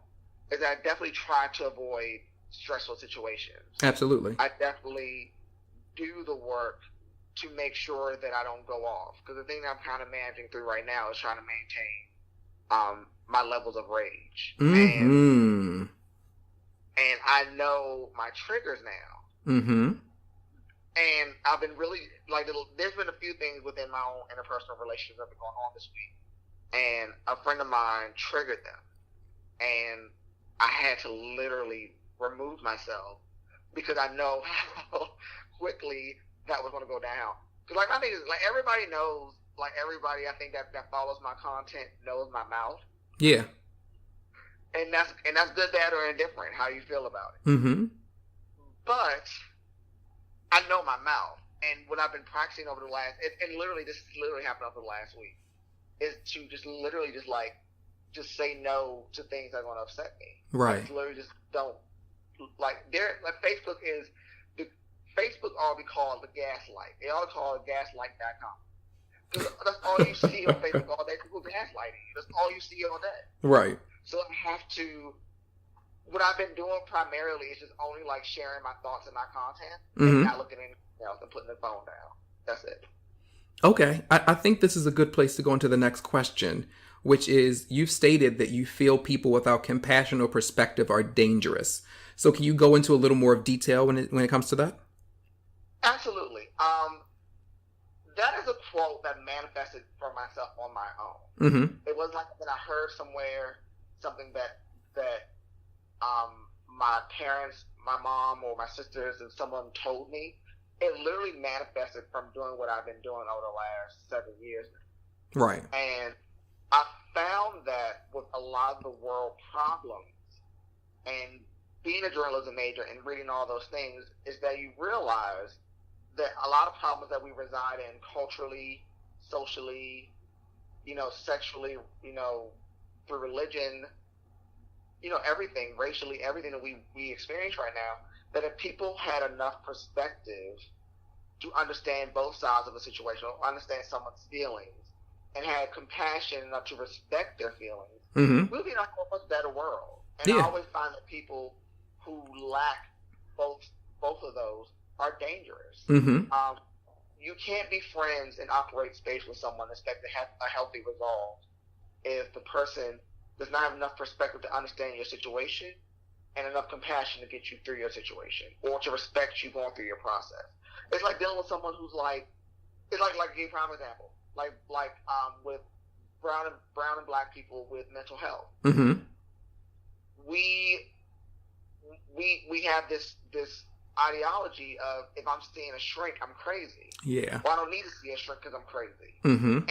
is I definitely try to avoid stressful situations. Absolutely. I definitely do the work to make sure that I don't go off. Because the thing that I'm kind of managing through right now is trying to maintain my levels of rage. Mm-hmm. And I know my triggers now. Mm-hmm. And I've been really, there's been a few things within my own interpersonal relationships that have been going on this week. And a friend of mine triggered them. And I had to literally remove myself because I know how quickly that was going to go down. Because I think everybody knows, everybody I think that follows my content knows my mouth. Yeah. And that's good, bad, or indifferent, how you feel about it. Mm-hmm. But I know my mouth. And what I've been practicing over the last, and literally this literally happened over the last week, is to just literally just say no to things that are going to upset me. Right. Literally just don't, Facebook is, Facebook ought to be called the gaslight. They ought to call it gaslight.com. Because that's all you see on Facebook all day. People gaslighting you. That's all you see all day. Right. So I have to, what I've been doing primarily is just only sharing my thoughts and my content and not looking at anything else and putting the phone down. That's it. Okay. I think this is a good place to go into the next question, which is you've stated that you feel people without compassion or perspective are dangerous. So can you go into a little more of detail when it comes to that? Absolutely. That is a quote that manifested for myself on my own. Mm-hmm. It was when I heard somewhere something that my parents, my mom, or my sisters, and someone told me. It literally manifested from doing what I've been doing over the last 7 years now. Right. And I found that with a lot of the world problems and being a journalism major and reading all those things is that you realize that a lot of problems that we reside in culturally, socially, sexually, through religion, everything, racially, everything that we experience right now, that if people had enough perspective to understand both sides of a situation, or understand someone's feelings, and had compassion enough to respect their feelings, we'd be in a much better world. And I always find that people who lack both of those are dangerous. Mm-hmm. You can't be friends and operate space with someone and expect to have a healthy resolve if the person does not have enough perspective to understand your situation and enough compassion to get you through your situation or to respect you going through your process. It's like dealing with someone who's like, it's like a prime example, with brown and black people with mental health. Mm-hmm. We have this ideology of, if I'm seeing a shrink, I'm crazy. Yeah. Well, I don't need to see a shrink because I'm crazy. Mm-hmm.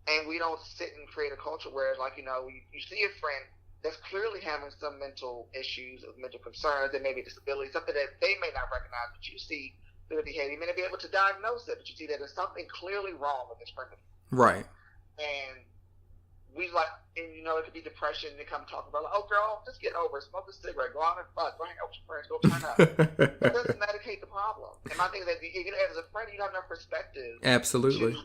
And we don't sit and create a culture where it's like, you see a friend that's clearly having some mental issues, mental concerns, and maybe disability, something that they may not recognize, but you see through the behavior. You may not be able to diagnose it, but you see that there's something clearly wrong with this friend. Right. And we it could be depression. They come talk about, oh, girl, just get over it. Smoke a cigarette. Go out and fuck. Go hang out with your friends. Go turn up. It doesn't medicate the problem. And my thing is that, as a friend, you have enough perspective. Absolutely.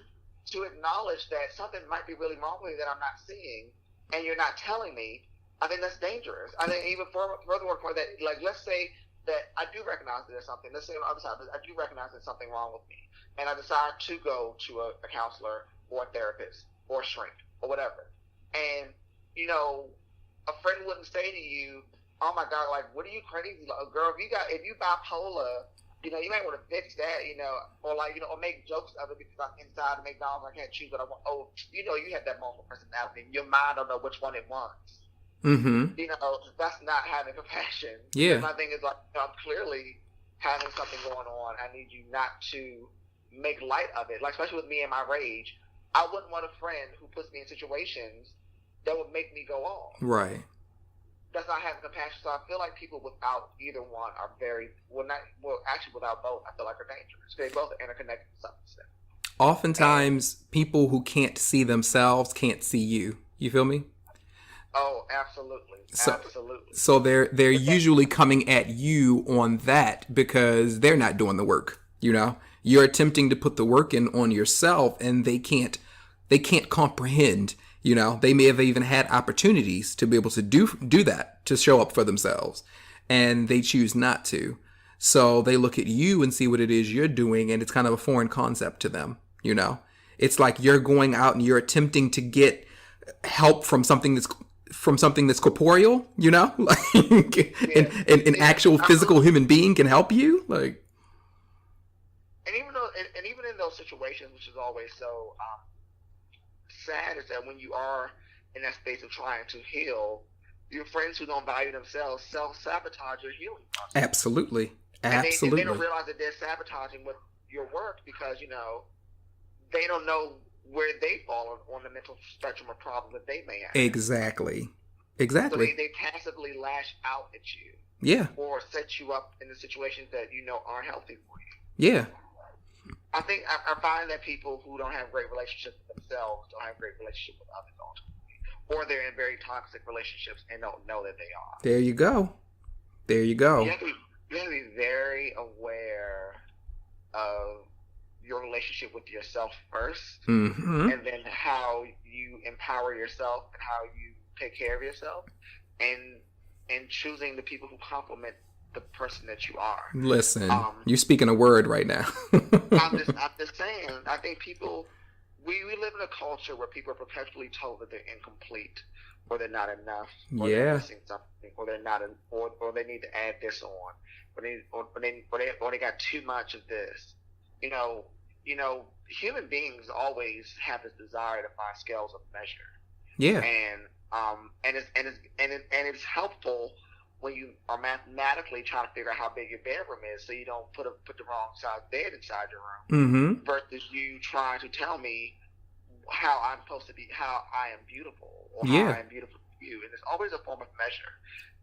To acknowledge that something might be really wrong with you that I'm not seeing, and you're not telling me. I think that's dangerous. I think even furthermore, that, let's say that I do recognize that there's something. Let's say on the other side, I do recognize there's something wrong with me, and I decide to go to a counselor or a therapist or a shrink or whatever. And a friend wouldn't say to you, "Oh my God, what are you crazy, girl? If you bipolar, you might want to fix that, or or make jokes of it because I'm inside of McDonald's, I can't choose what I want. Oh, you have that multiple personality. Your mind don't know which one it wants." Mm-hmm. That's not having compassion. Yeah. My thing is I'm clearly having something going on. I need you not to make light of it. Especially with me and my rage, I wouldn't want a friend who puts me in situations that would make me go off. Right. That's not having compassion. So I feel like people without either one are actually without both, I feel like are dangerous. They both are interconnected to some extent. Oftentimes, people who can't see themselves can't see you. You feel me? Oh, absolutely. Absolutely. So they're usually coming at you on that because they're not doing the work. You're attempting to put the work in on yourself, and they can't comprehend. They may have even had opportunities to be able to do that, to show up for themselves, and they choose not to. So they look at you and see what it is you're doing, and it's kind of a foreign concept to them. It's like you're going out and you're attempting to get help from something that's corporeal, an actual physical human being can help you, And even in those situations, which is always so sad, is that when you are in that space of trying to heal, your friends who don't value themselves self-sabotage your healing process. Absolutely. And they don't realize that they're sabotaging with your work because they don't know where they fall on the mental spectrum of problems that they may have. Exactly. So they passively lash out at you. Yeah. Or set you up in the situations that aren't healthy for you. Yeah. I think I find that people who don't have great relationships with themselves don't have great relationships with others ultimately. Or they're in very toxic relationships and don't know that they are. There you go. You have to be very aware of your relationship with yourself first, mm-hmm. and then how you empower yourself and how you take care of yourself, and choosing the people who complement the person that you are. Listen, you're speaking a word right now. I'm just saying, I think people, we live in a culture where people are perpetually told that they're incomplete, or they're not enough, or they're missing something, or they're not, or they need to add this on, or they got too much of this. Human beings always have this desire to find scales of measure. Yeah. And it's helpful when you are mathematically trying to figure out how big your bedroom is, so you don't put the wrong size bed inside your room, mm-hmm. versus you trying to tell me how I'm supposed to be, how I am beautiful, or yeah. how I am beautiful to you. And it's always a form of measure.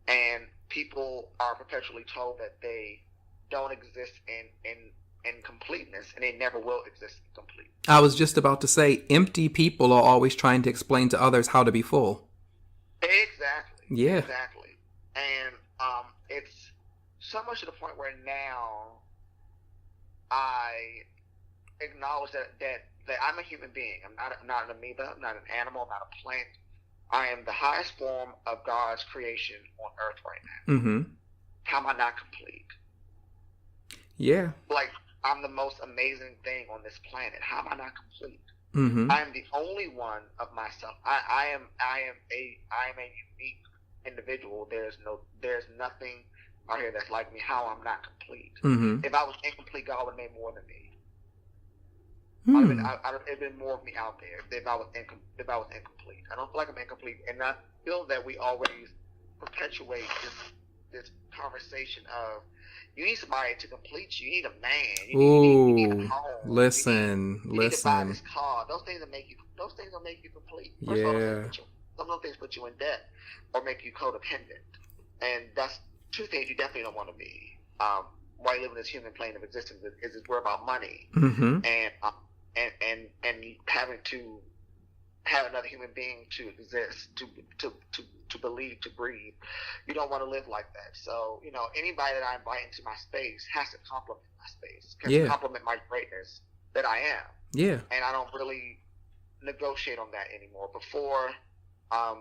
And people are perpetually told that they don't exist in completeness, and they never will exist in completeness. I was just about to say, empty people are always trying to explain to others how to be full. Exactly. Yeah. Exactly. And it's so much to the point where now I acknowledge that I'm a human being. I'm not an amoeba. I'm not an animal. I'm not a plant. I am the highest form of God's creation on earth right now. Mm-hmm. How am I not complete? Yeah. I'm the most amazing thing on this planet. How am I not complete? Mm-hmm. I am the only one of myself. I am a unique individual. There's nothing out here that's like me. How I'm not complete. Mm-hmm. If I was incomplete, God would have made more than me. It'd been more of me out there if I was incomplete. I don't feel like I'm incomplete, and I feel that we always perpetuate this conversation of you need somebody to complete you. You need a man. You need a home. Listen. You need to buy this car. Those things will make you complete. First of all, some of those things put you in debt or make you codependent, and that's two things you definitely don't want to be. Why you live in this human plane of existence is we're about money, mm-hmm. and having to have another human being to exist, to believe, to breathe. You don't want to live like that. So, anybody that I invite into my space has to compliment my space, compliment my greatness that I am. Yeah. And I don't really negotiate on that anymore. Before, I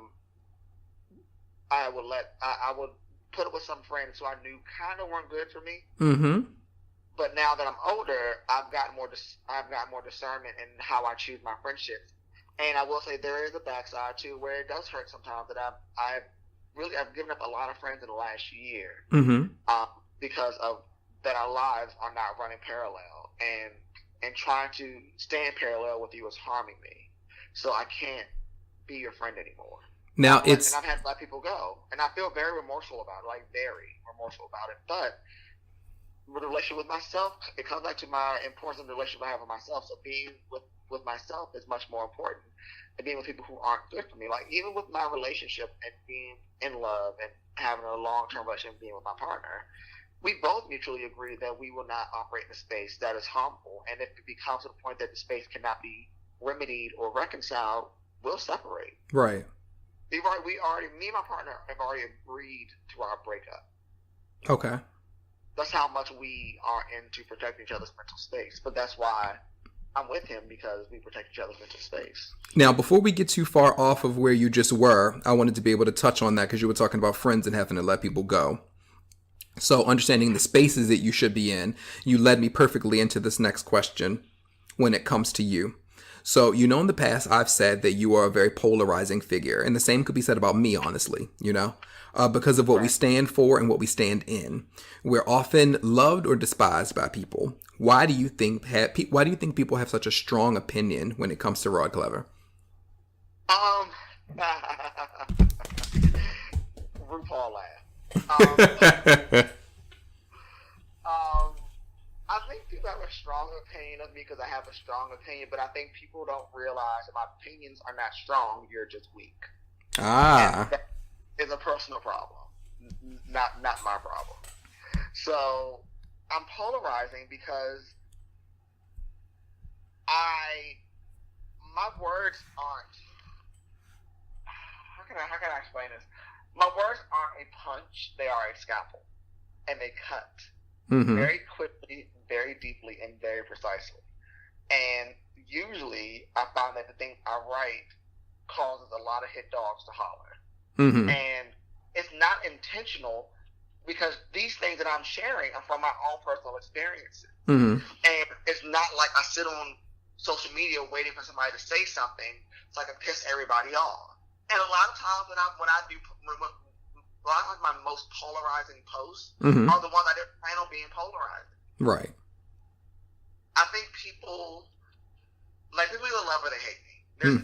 would put it with some friends who I knew kind of weren't good for me. Mm-hmm. But now that I'm older, I've got more discernment in how I choose my friendships. And I will say there is a backside too, where it does hurt sometimes that I've given up a lot of friends in the last year, mm-hmm. because of that our lives are not running parallel, and trying to stay in parallel with you is harming me. So I can't be your friend anymore. Now and I've had to let people go, and I feel very remorseful about it, But with the relationship with myself, it comes back to my importance of the relationship I have with myself. So being with myself is much more important than being with people who aren't good for me. Like, even with my relationship and being in love and having a long-term relationship and being with my partner, we both mutually agree that we will not operate in a space that is harmful. And if it becomes to the point that the space cannot be remedied or reconciled, we'll separate. Right. Me and my partner have already agreed to our breakup. Okay. That's how much we are into protecting each other's mental space. But that's why I'm with him, because we protect each other's mental space. Now, before we get too far off of where you just were, I wanted to be able to touch on that because you were talking about friends and having to let people go. So understanding the spaces that you should be in, you led me perfectly into this next question when it comes to you. So, in the past, I've said that you are a very polarizing figure. And the same could be said about me, honestly, because of what we stand for and what we stand in. We're often loved or despised by people. Why do you think people have such a strong opinion when it comes to Rod Klever? RuPaul laugh. I think people have a strong opinion of me because I have a strong opinion, but I think people don't realize that my opinions are not strong. You're just weak. Ah. And that is a personal problem, not my problem. So I'm polarizing because my words aren't. How can I explain this? My words aren't a punch; they are a scalpel, and they cut very quickly, very deeply, and very precisely. And usually, I find that the things I write causes a lot of hit dogs to holler, and it's not intentional, because these things that I'm sharing are from my own personal experiences, and it's not like I sit on social media waiting for somebody to say something so I can piss everybody off. And a lot of times when my most polarizing posts are the ones I didn't plan on being polarizing. Right. I think people either love or they hate me.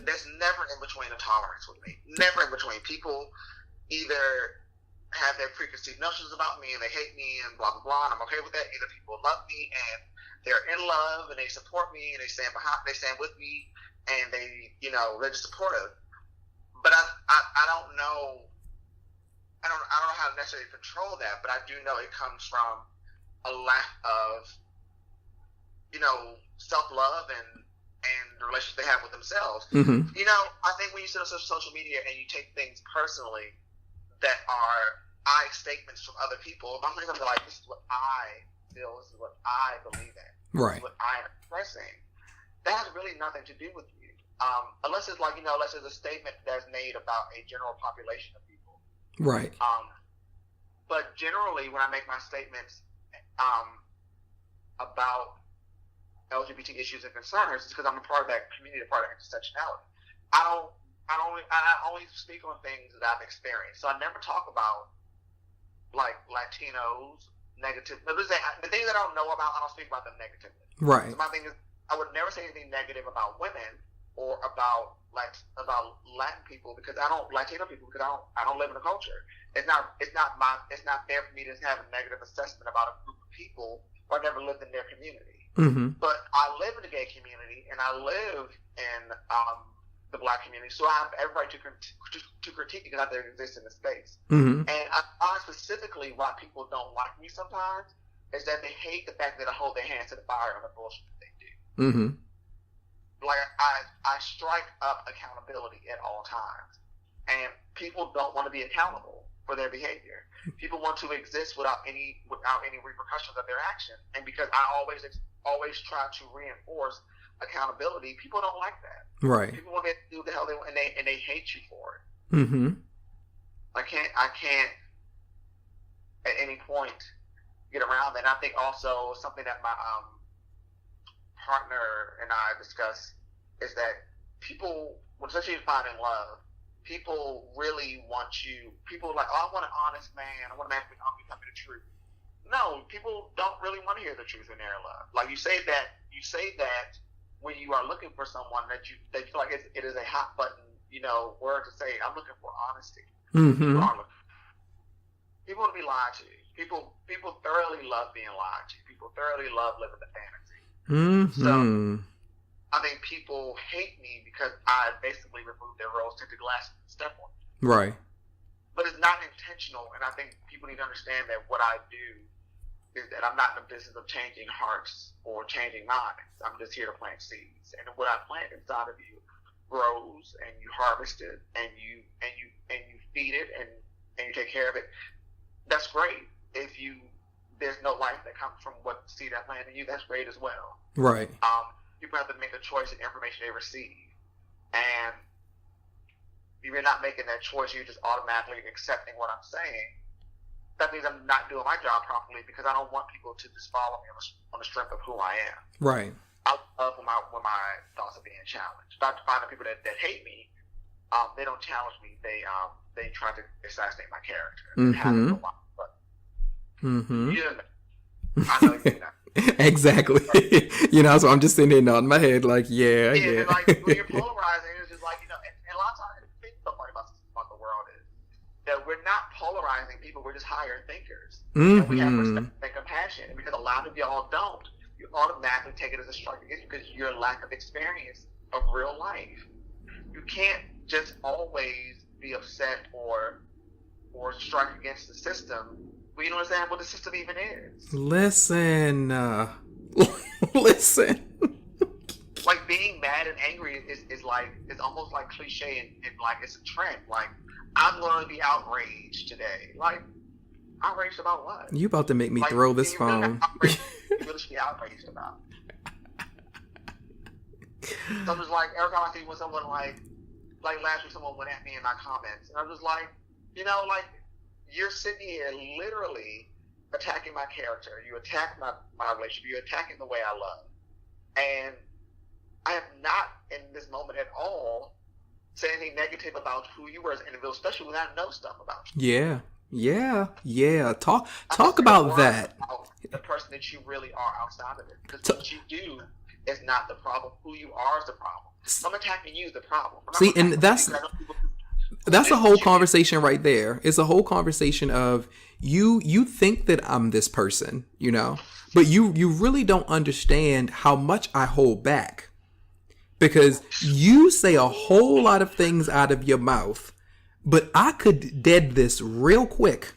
There's never in between a tolerance with me. Never in between. People either have their preconceived notions about me and they hate me and blah blah blah, and I'm okay with that. Either people love me and they're in love and they support me and they stand with me and they're just supportive. But I don't know. I don't know how to necessarily control that, but I do know it comes from a lack of, self-love and the relationship they have with themselves. I think when you sit on social media and you take things personally that are I statements from other people, if I'm saying something like, this is what I feel, this is what I believe in, this is what I am expressing, that has really nothing to do with you. Unless it's unless it's a statement that's made about a general population of people. Right. But generally, when I make my statements about LGBT issues and concerns is because I'm a part of that community, a part of intersectionality. I only speak on things that I've experienced. So I never talk about like Latinos negative. The things that I don't know about, I don't speak about them negatively. Right. So my thing is, I would never say anything negative about women or about Latin people because Latino people because I don't live in a culture. It's not fair for me to have a negative assessment about a group of people who I never lived in their community. Mm-hmm. But I live in the gay community and I live in the Black community, so I have every right to critique because I don't exist in the space. Mm-hmm. And I find specifically why people don't like me sometimes is that they hate the fact that I hold their hands to the fire on the bullshit that they do. Mm-hmm. Like I strike up accountability at all times, and people don't want to be accountable for their behavior. People want to exist without any repercussions of their action, and because I always try to reinforce accountability, people don't like that. Right. People want to do the hell they want, and they hate you for it. Mm-hmm. I can't at any point get around that. And I think also something that my partner and I discuss is that people, especially finding love, people really want you. People are like, oh, I want an honest man. I want a man who can tell me the truth. No, people don't really want to hear the truth in their love. Like you say that when you are looking for someone that you feel like it is a hot button, word to say, I'm looking for honesty. Mm-hmm. People want to be lied to. People thoroughly love being lied to. People thoroughly love living the fantasy. Mm-hmm. So I think people hate me because I basically removed their rose-tinted glasses and step on them. Right. But it's not intentional, and I think people need to understand that what I do is that I'm not in the business of changing hearts or changing minds. I'm just here to plant seeds, and what I plant inside of you grows, and you harvest it, and you feed it, and you take care of it. That's great. If there's no life that comes from what seed I planted in you, that's great as well. Right. People have to make a choice in the information they receive, and if you're not making that choice, you're just automatically accepting what I'm saying. That means I'm not doing my job properly because I don't want people to just follow me on the strength of who I am. Right. I love when my thoughts are being challenged. I find that people that hate me, they don't challenge me. They try to assassinate my character. Mm-hmm. Mm-hmm. I know you know. Exactly. So I'm just sitting there nodding my head like, yeah. And like when you're polarizing, it's just like, and a lot of times the thing so funny about the world is that we're not polarizing people, we're just higher thinkers. Mm-hmm. And we have respect and compassion. And because a lot of y'all don't, you automatically take it as a strike against you because your lack of experience of real life. You can't just always be upset or strike against the system. But you don't understand what the system even is. Listen. Like being mad and angry is almost like cliche and like it's a trend. Like I'm going to be outraged today. Like outraged about what? You about to make me throw this phone. You really should be outraged about. So I'm just like every time I see when someone like last week someone went at me in my comments and I'm just like, you're sitting here literally attacking my character. You attack my relationship. You're attacking the way I love. And I have not, in this moment at all, said anything negative about who you were as an individual, especially when I know stuff about you. Yeah. Talk about that. About the person that you really are outside of it. Because what you do is not the problem. Who you are is the problem. I'm attacking you is the problem. See, and that's a whole conversation right there. It's a whole conversation of you think that I'm this person, but you really don't understand how much I hold back because you say a whole lot of things out of your mouth, but I could dead this real quick,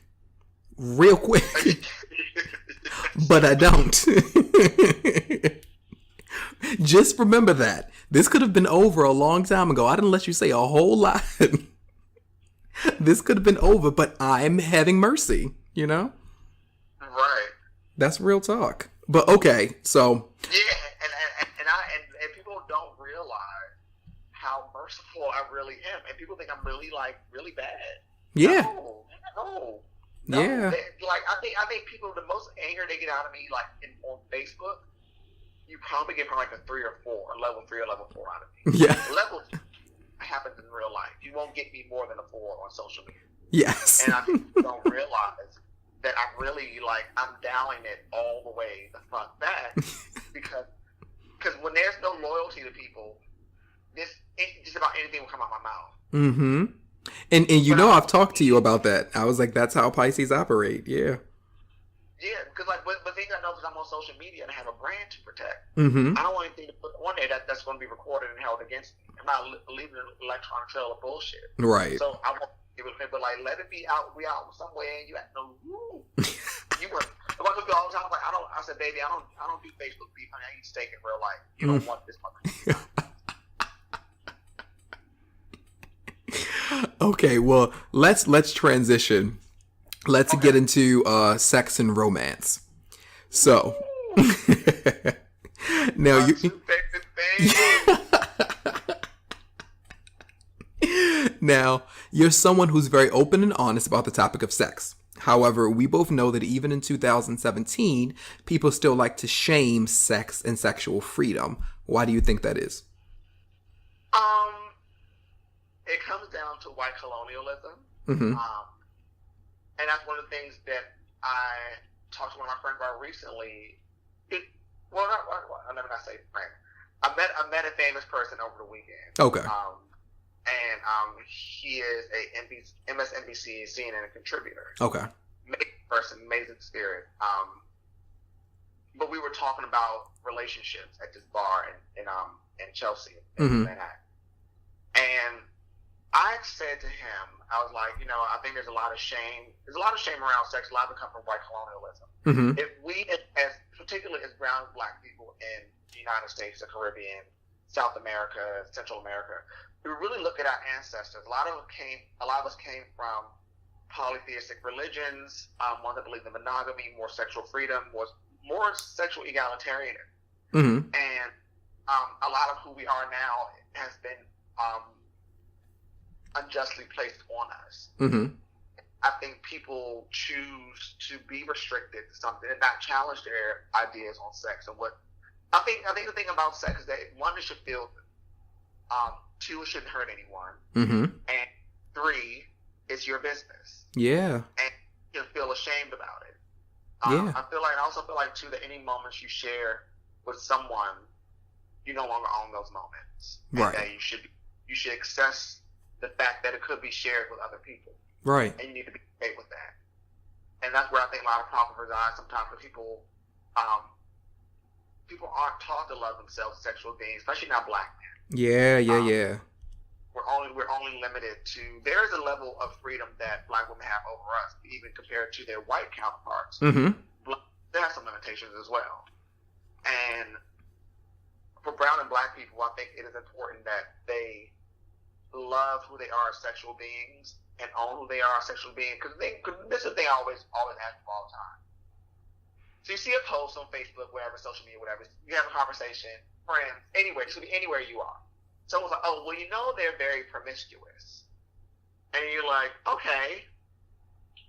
but I don't. Just remember that. This could have been over a long time ago. I didn't let you say a whole lot. This could have been over, but I'm having mercy, Right. That's real talk. But okay, so. Yeah, and people don't realize how merciful I really am. And people think I'm really bad. Yeah. No. Yeah. I think people, the most anger they get out of me, on Facebook, you probably get probably like a 3 or 4, level 3 or level 4 out of me. Yeah. Level 2 happens in real life. You won't get me more than a 4 on social media. Yes. And I think you don't realize that I'm really I'm dialing it all the way the fuck back because when there's no loyalty to people, just about anything will come out my mouth. Mm-hmm. And I've talked to you about that. I was like, that's how Pisces operate. Yeah. Yeah, because but things I know because I'm on social media and I have a brand to protect. Mm-hmm. I don't want anything to put on there that's going to be recorded and held against me. I'm not leaving an electronic trail of bullshit. Right. So I want people to but let it be out. We out somewhere and you have no room. You were. I told you all the time. I said, baby, I don't do Facebook beef. Honey, I eat steak in real life. You don't want this motherfucker. Okay, well, let's transition. Let's get into sex and romance. So, now now you're someone who's very open and honest about the topic of sex. However, we both know that even in 2017, people still like to shame sex and sexual freedom. Why do you think that is? It comes down to white colonialism. Mm-hmm. And that's one of the things that I talked to one of my friends about recently. I'll never not say friend. I met a famous person over the weekend. Okay. He is a MSNBC CNN contributor. Okay. Amazing person, amazing spirit. But we were talking about relationships at this bar in Chelsea. Mm-hmm. And I said to him, I was like, I think there's a lot of shame. There's a lot of shame around sex. A lot of it comes from white colonialism. Mm-hmm. If we, particularly as brown and black people in the United States, the Caribbean, South America, Central America, we really look at our ancestors. A lot of us came from polytheistic religions, ones that believe in monogamy, more sexual freedom, more sexual egalitarian. Mm-hmm. And a lot of who we are now has been unjustly placed on us. Mm-hmm. I think people choose to be restricted to something and not challenge their ideas on sex and what. I think the thing about sex is that one, it should feel good. Two, it shouldn't hurt anyone. Mm-hmm. And three, it's your business. Yeah. And you can feel ashamed about it. Yeah. I also feel like too that any moments you share with someone, you no longer own those moments. Right. And that you should access the fact that it could be shared with other people. Right. And you need to be okay with that. And that's where I think a lot of problems reside sometimes for people. People aren't taught to love themselves as sexual beings, especially not black men. Yeah. We're only limited to. There is a level of freedom that black women have over us, even compared to their white counterparts. Mm-hmm. There are some limitations as well. And for brown and black people, I think it is important that they love who they are as sexual beings and own who they are as sexual beings. Because this is the thing I always ask them all the time. So you see a post on Facebook, wherever, social media, whatever. You have a conversation, friends, anywhere. This could be anywhere you are. Someone's like, oh, well, they're very promiscuous. And you're like, okay,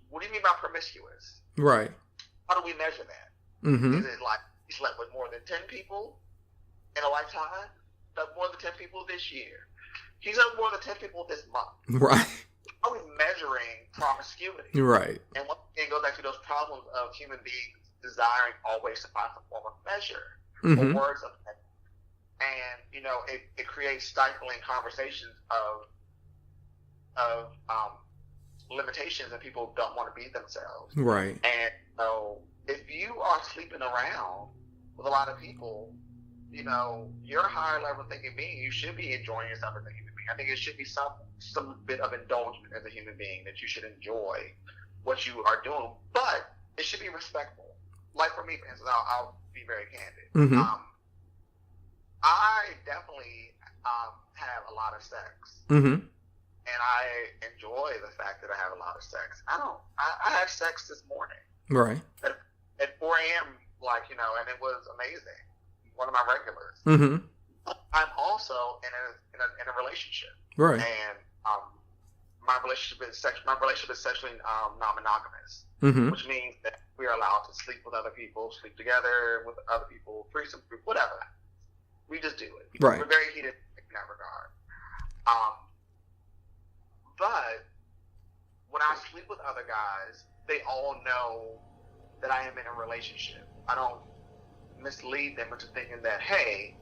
what do you mean by promiscuous? Right. How do we measure that? Mm-hmm. Is it like he slept with more than 10 people in a lifetime? Slept more than 10 people this year? He's slept more than 10 people this month. Right. How are we measuring promiscuity? Right. And once again, it goes back to those problems of human beings desiring always to find some form of measure or words of measure. And, it creates stifling conversations of limitations and people don't want to be themselves. Right. And so if you are sleeping around with a lot of people, you're a higher level thinking being. You should be enjoying yourself as a human being. I think it should be some bit of indulgence as a human being, that you should enjoy what you are doing, but it should be respectful. Like for me, for instance, I'll be very candid. Mm-hmm. I definitely have a lot of sex. Mm-hmm. And I enjoy the fact that I have a lot of sex. I had sex this morning. Right. At 4 a.m., and it was amazing. One of my regulars. Mm-hmm. I'm also in a relationship. Right. And my relationship is sexually non-monogamous, which means that we are allowed to sleep with other people, sleep together with other people, threesome, whatever. We just do it. Right. We're very heated in that regard. But when I sleep with other guys, they all know that I am in a relationship. I don't mislead them into thinking that, hey,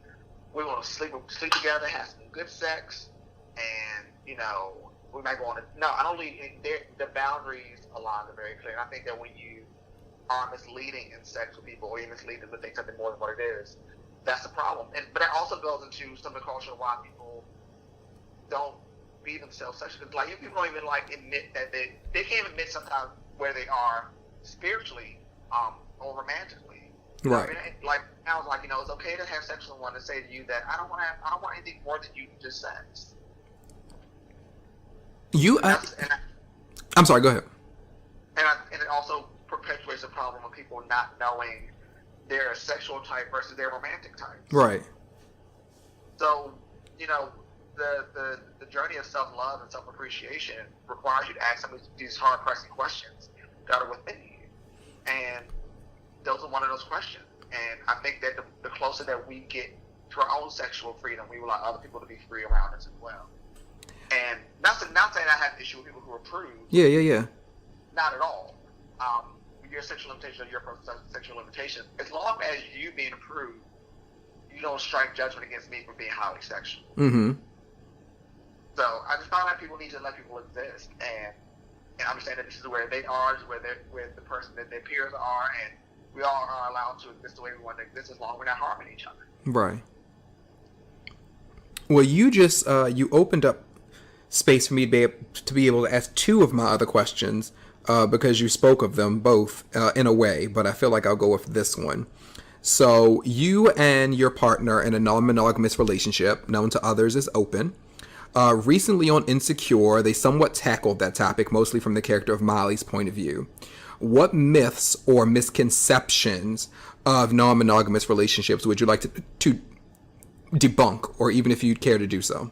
we want to sleep together, have some good sex, and, you know, we might go on a... No, I don't leave... The boundaries aligned are very clear. And I think that when you are misleading in sex with people, or you mislead them to think something more than what it is, that's the problem. But that also goes into some of the culture why people don't be themselves sexually. Like, people don't even, like, admit that they can't admit sometimes where they are spiritually or romantically. Right. I mean, like, I was like, you know, it's okay to have sex with someone and say to you that I don't want anything more than you just sex. I'm sorry, go ahead. And it also perpetuates the problem of people not knowing their sexual type versus their romantic type. Right. So, you know, the journey of self-love and self-appreciation requires you to ask some of these hard-pressing questions that are within you. And those are one of those questions. And I think that the closer that we get to our own sexual freedom, we will allow other people to be free around us as well. And not saying I have an issue with people who are prudes. Yeah. Not at all. Your sexual limitation or your personal sexual limitation, as long as you being a prude, you don't strike judgment against me for being highly sexual. Mm-hmm. So I just found that people need to let people exist and understand that this is where they are, where the person that their peers are, and we all are allowed to exist the way we want to exist as long as we're not harming each other. Right. Well, you just you opened up space for me to be able to ask two of my other questions because you spoke of them both in a way, but I feel like I'll go with this one. So you and your partner in a non-monogamous relationship, known to others as open. Recently on Insecure, they somewhat tackled that topic, mostly from the character of Molly's point of view. What myths or misconceptions of non-monogamous relationships would you like to debunk, or even if you'd care to do so?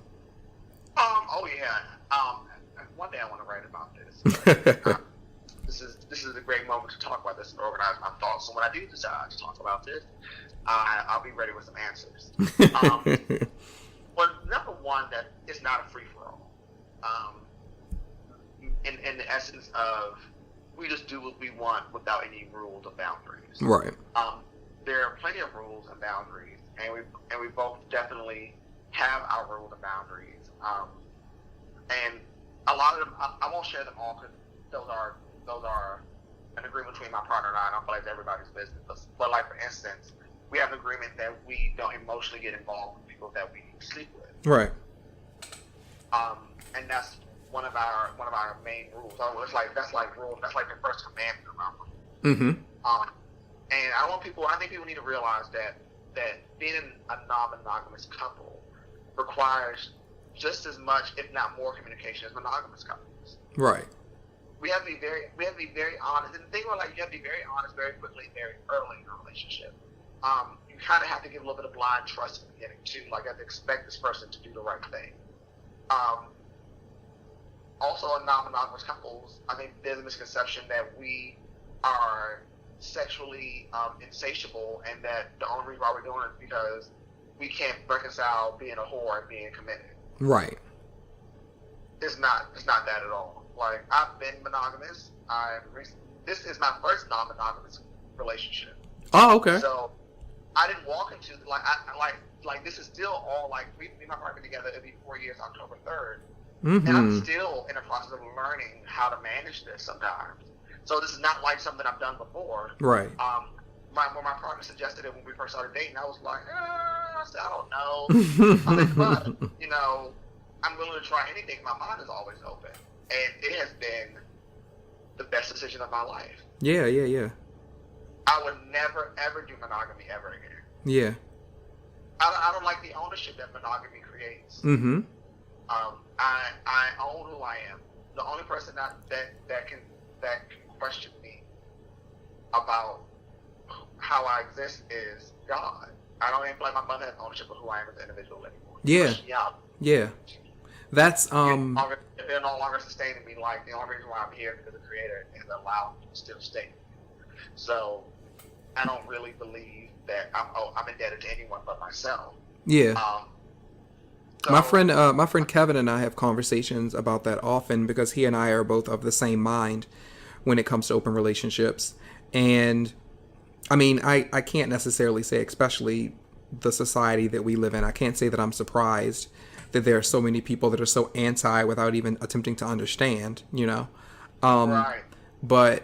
Oh yeah. One day I want to write about this. This is a great moment to talk about this and organize my thoughts. So when I do decide to talk about this, I'll be ready with some answers. Well, number one, that it's not a free for all. In the essence of we just do what we want without any rules or boundaries. Right. There are plenty of rules and boundaries, and we both definitely have our rules and boundaries. And a lot of them, I won't share them all because those are an agreement between my partner and I. I don't feel like it's everybody's business. But like, for instance, we have an agreement that we don't emotionally get involved with people that we sleep with. Right. And that's one of our main rules. That's like the first commandment of our rule. Mm-hmm. And I think people need to realize that being a non-monogamous couple requires just as much, if not more, communication as monogamous couples. Right. We have to be very honest. And the thing about, like, you have to be very honest very quickly, very early in a relationship. You kind of have to give a little bit of blind trust in the beginning too. Like, you have to expect this person to do the right thing. Also, in non-monogamous couples, I think there's a misconception that we are sexually insatiable, and that the only reason why we're doing it is because we can't reconcile being a whore and being committed. Right. It's not that at all. Like, I've been monogamous. This is my first non-monogamous relationship. Oh, okay. So I didn't walk into like this is still all like me and my partner together. It'll be 4 years, October 3rd, Mm-hmm. and I'm still in the process of learning how to manage this sometimes. So this is not like something I've done before. Right. When my partner suggested it when we first started dating, I was like, I don't know. I was like, but you know, I'm willing to try anything. My mind is always open, and it has been the best decision of my life. Yeah. I would never ever do monogamy ever again. Yeah. I don't like the ownership that monogamy creates. Mm-hmm. I own who I am. The only person that can question me about how I exist is God. I don't even feel like my mother has ownership of who I am as an individual anymore. Yeah. Yeah. That's they're no longer sustaining me. Like the only reason why I'm here is because the Creator has allowed me to still stay. So I don't really believe that I'm indebted to anyone but myself. Yeah. So, my friend Kevin and I have conversations about that often because he and I are both of the same mind when it comes to open relationships. And I mean, I can't necessarily say, especially the society that we live in, I can't say that I'm surprised that there are so many people that are so anti without even attempting to understand, you know? right. But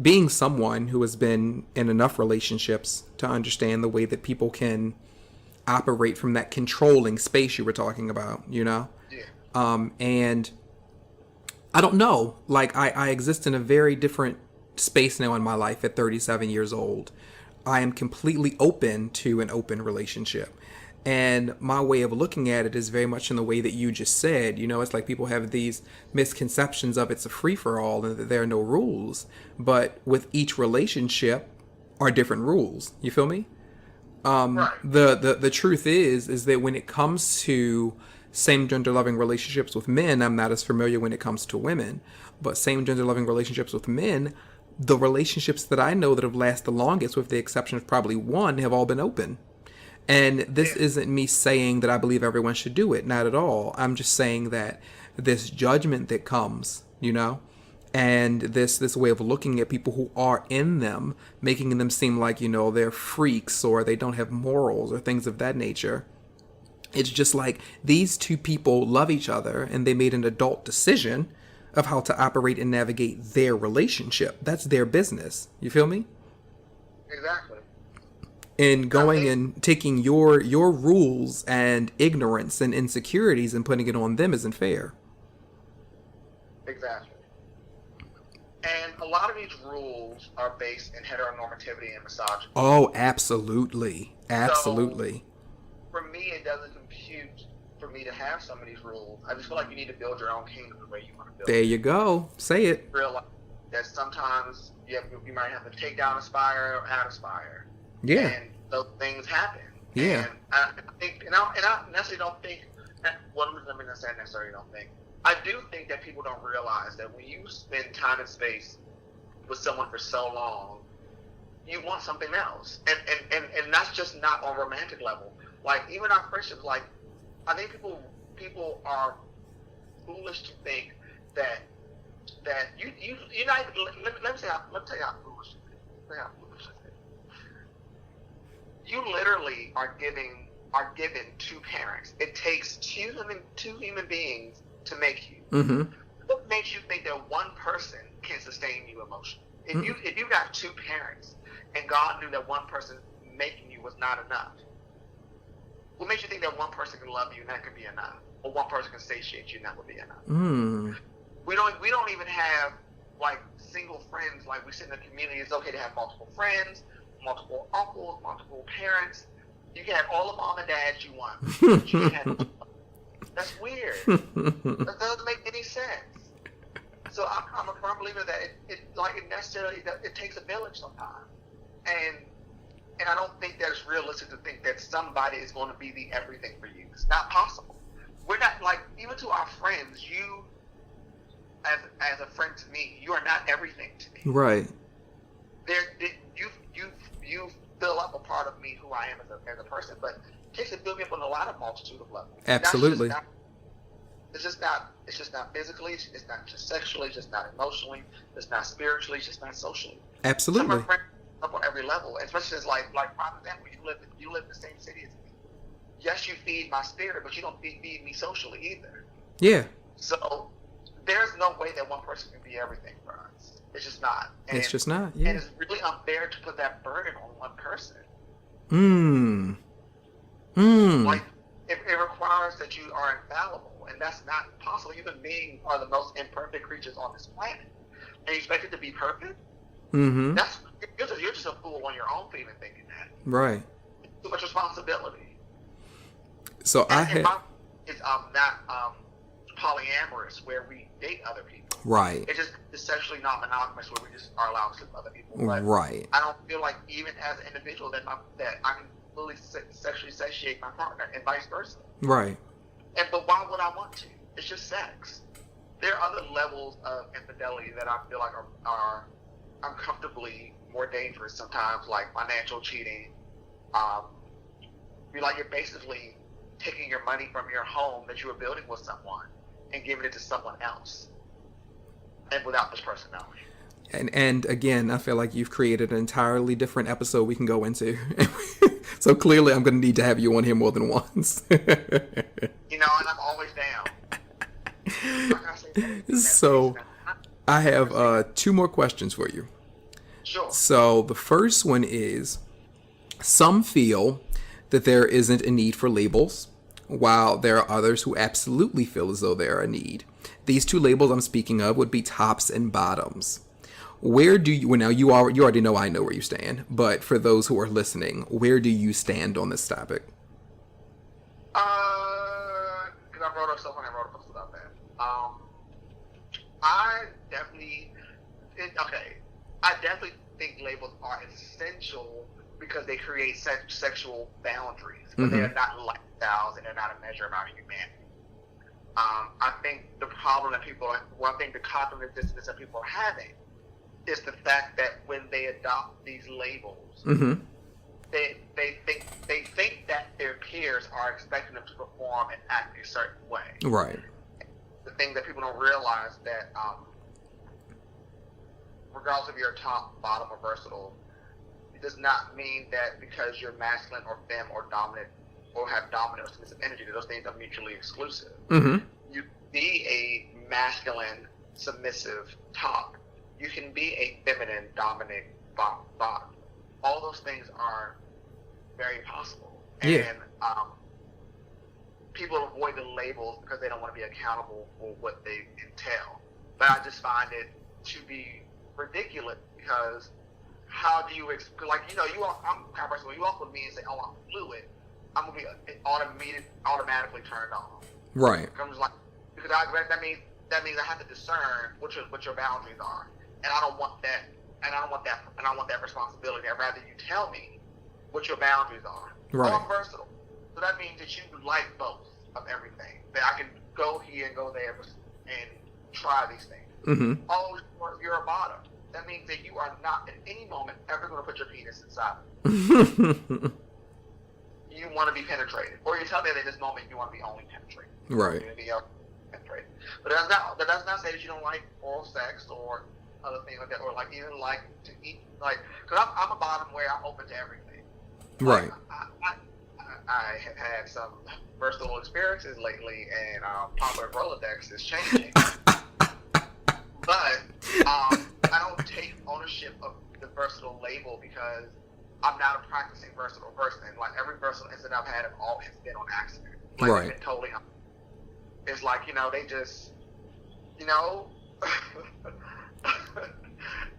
being someone who has been in enough relationships to understand the way that people can operate from that controlling space you were talking about, you know? Yeah. And I don't know, like I exist in a very different space now in my life at 37 years old. I am completely open to an open relationship. And my way of looking at it is very much in the way that you just said. You know, it's like people have these misconceptions of it's a free-for-all and that there are no rules. But with each relationship are different rules. You feel me? Right. The truth is that when it comes to same-gender loving relationships with men, I'm not as familiar when it comes to women. But same-gender loving relationships with men, the relationships that I know that have lasted the longest, with the exception of probably one, have all been open. And this isn't me saying that I believe everyone should do it. Not at all. I'm just saying that this judgment that comes, you know, and this way of looking at people who are in them, making them seem like, you know, they're freaks or they don't have morals or things of that nature. It's just like these two people love each other and they made an adult decision of how to operate and navigate their relationship. That's their business. You feel me? Exactly. And going and taking your rules and ignorance and insecurities and putting it on them isn't fair. Exactly. And a lot of these rules are based in heteronormativity and misogyny. Oh, absolutely. Absolutely. So, for me, it doesn't compute for me to have some of these rules. I just feel like you need to build your own kingdom the way you want to build There you go. Say it. Realize that sometimes you might have to take down a spire or add a spire. Yeah. And those things happen. Yeah. And I think, and I necessarily don't think, well, let me not say necessarily don't think. I do think that people don't realize that when you spend time and space with someone for so long, you want something else. And that's just not on a romantic level. Like, even our friendships, like, I think people are foolish to think that you're not even, let me tell you how foolish it is. Let me tell you how foolish it is. You literally are given two parents. It takes two human beings to make you. Mm-hmm. What makes you think that one person can sustain you emotionally? If you got two parents and God knew that one person making you was not enough, what makes you think that one person can love you and that could be enough, or one person can satiate you and that would be enough? Mm. We don't even have like single friends. Like, we sit in the community. It's okay to have multiple friends, multiple uncles, multiple parents. You can have all the mom and dads you want. But you can't have That's weird. That doesn't make any sense. So I'm a firm believer that it takes a village sometimes, and I don't think that it's realistic to think that somebody is going to be the everything for you. It's not possible. We're not, like, even to our friends. You, as a friend to me, you are not everything to me. Right. You fill up a part of me, who I am as a person, but it takes to build me up on a lot of multitude of levels. Absolutely. It's just not physically, it's not just sexually, it's just not emotionally, it's not spiritually, it's just not socially. Absolutely. Some of my friends up on every level, especially as like for example, you live in the same city as me. Yes, you feed my spirit, but you don't feed me socially either. Yeah. So there's no way that one person can be everything for us. It's just not. It's just not. Yeah. And it's really unfair to put that burden on one person. Like, it requires that you are infallible, and that's not possible. Human beings are the most imperfect creatures on this planet, and you expect it to be perfect? Mm-hmm. You're just a fool on your own feet and thinking that. Right. Too much responsibility. So It's not polyamorous where we date other people. Right. It's sexually non-monogamous where we just are allowed to sleep with other people. But right. I don't feel like, even as an individual, that I can fully sexually satiate my partner, and vice versa. Right. But why would I want to? It's just sex. There are other levels of infidelity that I feel like are uncomfortably more dangerous sometimes, like financial cheating. You're basically taking your money from your home that you were building with someone and giving it to someone else, and without this person knowing. And again, I feel like you've created an entirely different episode we can go into. So clearly I'm going to need to have you on here more than once. And I'm always down. So I have 2 more questions for you. Sure. So the first one is, some feel that there isn't a need for labels, while there are others who absolutely feel as though there are a need. These 2 labels I'm speaking of would be tops and bottoms. Where do you, well, now you already know I know where you stand, but for those who are listening, where do you stand on this topic? Because I wrote a post about that. I definitely think labels are essential because they create sexual boundaries, but they are not lifestyles and they're not a measure of our humanity. I think the problem that the cognitive dissonance that people are having is the fact that when they adopt these labels, they think that their peers are expecting them to perform and act a certain way. Right. The thing that people don't realize that regardless if you're top, bottom, or versatile, it does not mean that because you're masculine or femme or dominant or have dominant or submissive energy that those things are mutually exclusive. You can be a masculine, submissive top. You can be a feminine, dominant bottom. All those things are very possible. Yeah. And people avoid the labels because they don't want to be accountable for what they entail. But I just find it to be ridiculous because how do you I'm the kind of person when you walk with me and say, "Oh, I'm fluid," I'm gonna be automatically turned on. Right. I'm just because that means I have to discern what your boundaries are, and I don't want that, and I don't want that responsibility. I'd rather you tell me what your boundaries are. Right. I'm versatile, so that means that you like both of everything. That I can go here and go there and try these things. Oh, you're a bottom. That means that you are not at any moment ever going to put your penis inside. You want to be penetrated, or you tell me that at this moment you want to be only penetrated. Right. Penetrated. But that does not say that you don't like oral sex or other things like that, or even like to eat. Because I'm a bottom where I'm open to everything. Right. I have had some versatile experiences lately, and Papa Rolodex is changing. But I don't take ownership of the versatile label because I'm not a practicing versatile person. Like every versatile incident I've had has been on accident. Right. It's been totally. It's they just,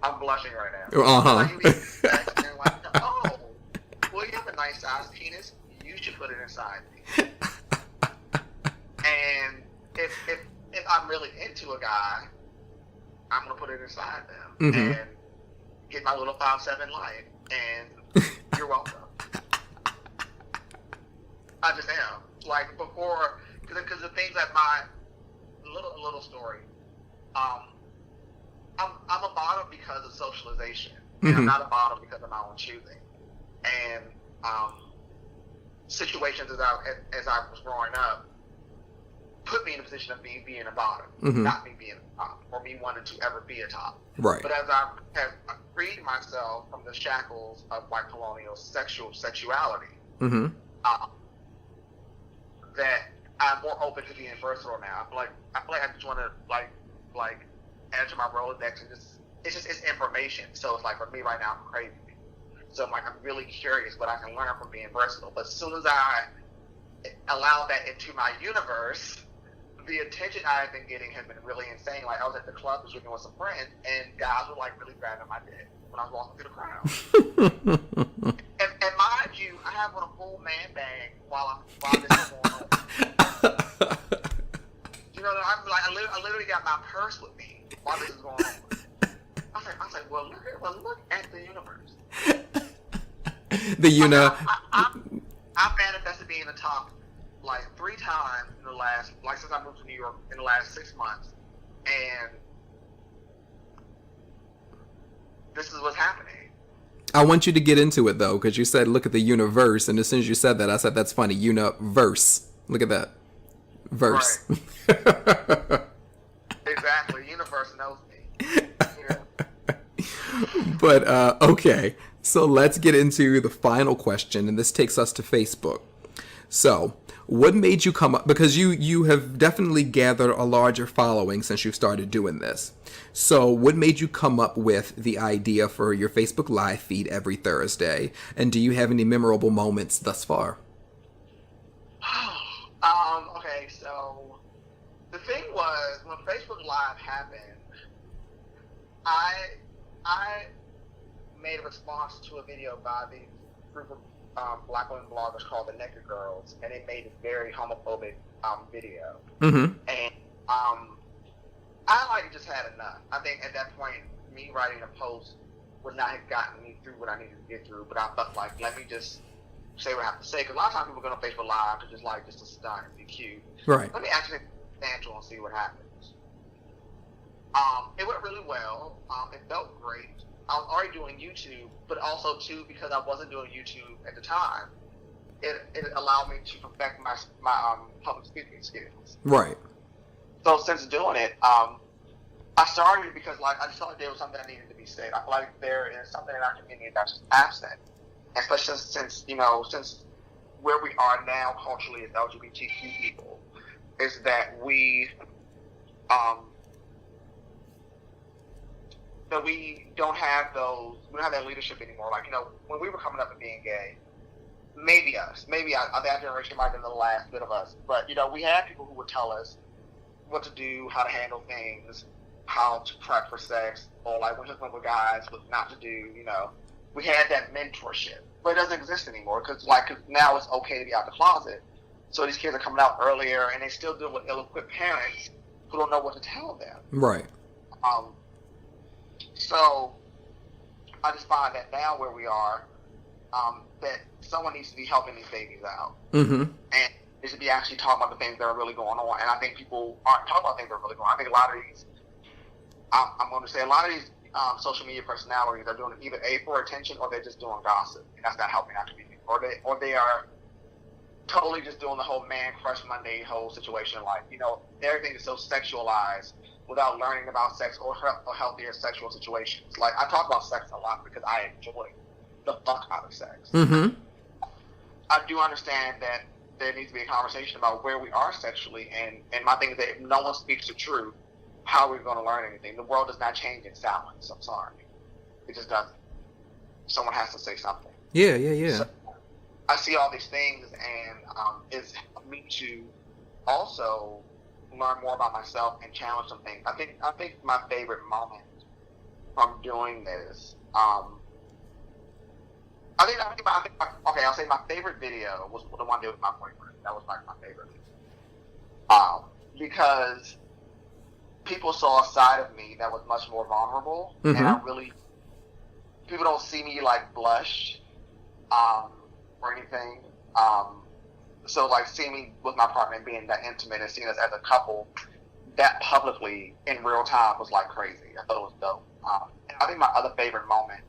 I'm blushing right now. Oh, well, you have a nice sized penis. You should put it inside me. And if I'm really into a guy, I'm gonna put it inside them and get my little 5'7" life, and you're welcome. I just am. Before, because the things that my little story, I'm a bottom because of socialization, and I'm not a bottom because of my own choosing. And situations as I was growing up put me in a position of me being a bottom, not me being a top, or me wanting to ever be a top. Right. But as I have freed myself from the shackles of white colonial sexuality, that I'm more open to being versatile now. I feel like I just want to add to my Rolodex, and it's information. So it's for me right now, I'm crazy. So I'm really curious what I can learn from being versatile. But as soon as I allow that into my universe, the attention I've been getting has been really insane. I was at the club this weekend with some friends, and guys were really grabbing my dick when I was walking through the crowd. and mind you, I have on a full man bag while this is going on. I literally got my purse with me while this is going on. I was like, well, look at the universe. I manifested being a top like 3 times in the last, like since I moved to New York in the last 6 months, and this is what's happening. I want you to get into it though, because you said look at the universe, and as soon as you said that, I said that's funny. Universe. Look at that. Verse. Right. Exactly. Universe knows me. Yeah. But okay, so let's get into the final question, and this takes us to Facebook. So, what made you come up, because you have definitely gathered a larger following since you started doing this. So, what made you come up with the idea for your Facebook Live feed every Thursday? And do you have any memorable moments thus far? Okay, so the thing was, when Facebook Live happened, I made a response to a video by the group of black women bloggers called the Naked Girls, and it made a very homophobic video. Mm-hmm. And I like just had enough. I think at that point, me writing a post would not have gotten me through what I needed to get through. But I felt like, let me just say what I have to say, because a lot of times people go on Facebook Live to just to stunt and be cute. Right. Let me actually be substantial and see what happens. It went really well. It felt great. I was already doing YouTube, but also too, because I wasn't doing YouTube at the time, it allowed me to perfect my public speaking skills. Right. So since doing it, I started because I just felt like there was something that needed to be said. I feel like there is something in our community that's just absent, especially since where we are now culturally as LGBTQ people, is that we don't have that leadership anymore. Like, when we were coming up and being gay, maybe us, that generation might have been the last bit of us, but we had people who would tell us what to do, how to handle things, how to prep for sex, or like when to swim with guys, what not to do. We had that mentorship, but it doesn't exist anymore because now it's okay to be out the closet. So these kids are coming out earlier, and they still deal with ill-equipped parents who don't know what to tell them. Right. So I just find that now where we are, that someone needs to be helping these babies out. Mm-hmm. And they should be actually talking about the things that are really going on. And I think people aren't talking about things that are really going on. I think a lot of these, I'm going to say a lot of these social media personalities are doing either A, for attention, or they're just doing gossip. And that's not helping our community. Or they are totally just doing the whole man crush Monday whole situation. Like, everything is so sexualized without learning about sex or healthier sexual situations. Like, I talk about sex a lot because I enjoy the fuck out of sex. Mm-hmm. I do understand that there needs to be a conversation about where we are sexually, and my thing is that if no one speaks the truth, how are we going to learn anything? The world does not change in silence. I'm sorry. It just doesn't. Someone has to say something. Yeah. So, I see all these things, and it's helped me to also learn more about myself and challenge some things. I think my favorite moment from doing this, I'll say my favorite video was the one I did with my boyfriend. That was my favorite. Because people saw a side of me that was much more vulnerable, mm-hmm. and people don't see me blush, or anything. So seeing me with my partner and being that intimate and seeing us as a couple that publicly in real time was crazy. I thought it was dope. And I think my other favorite moment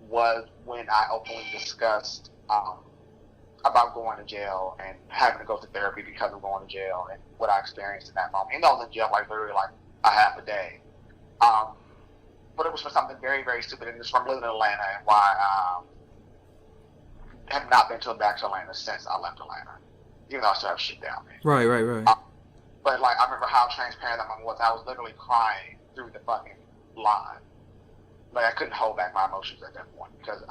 was when I openly discussed about going to jail and having to go to therapy because of going to jail and what I experienced in that moment. And I was in jail literally a half a day. But it was for something very, very stupid, and it's from living in Atlanta and why I have not been back to Atlanta since I left Atlanta, even though I still have shit down there. Right. But I remember how transparent that moment was. I was literally crying through the fucking line. I couldn't hold back my emotions at that point because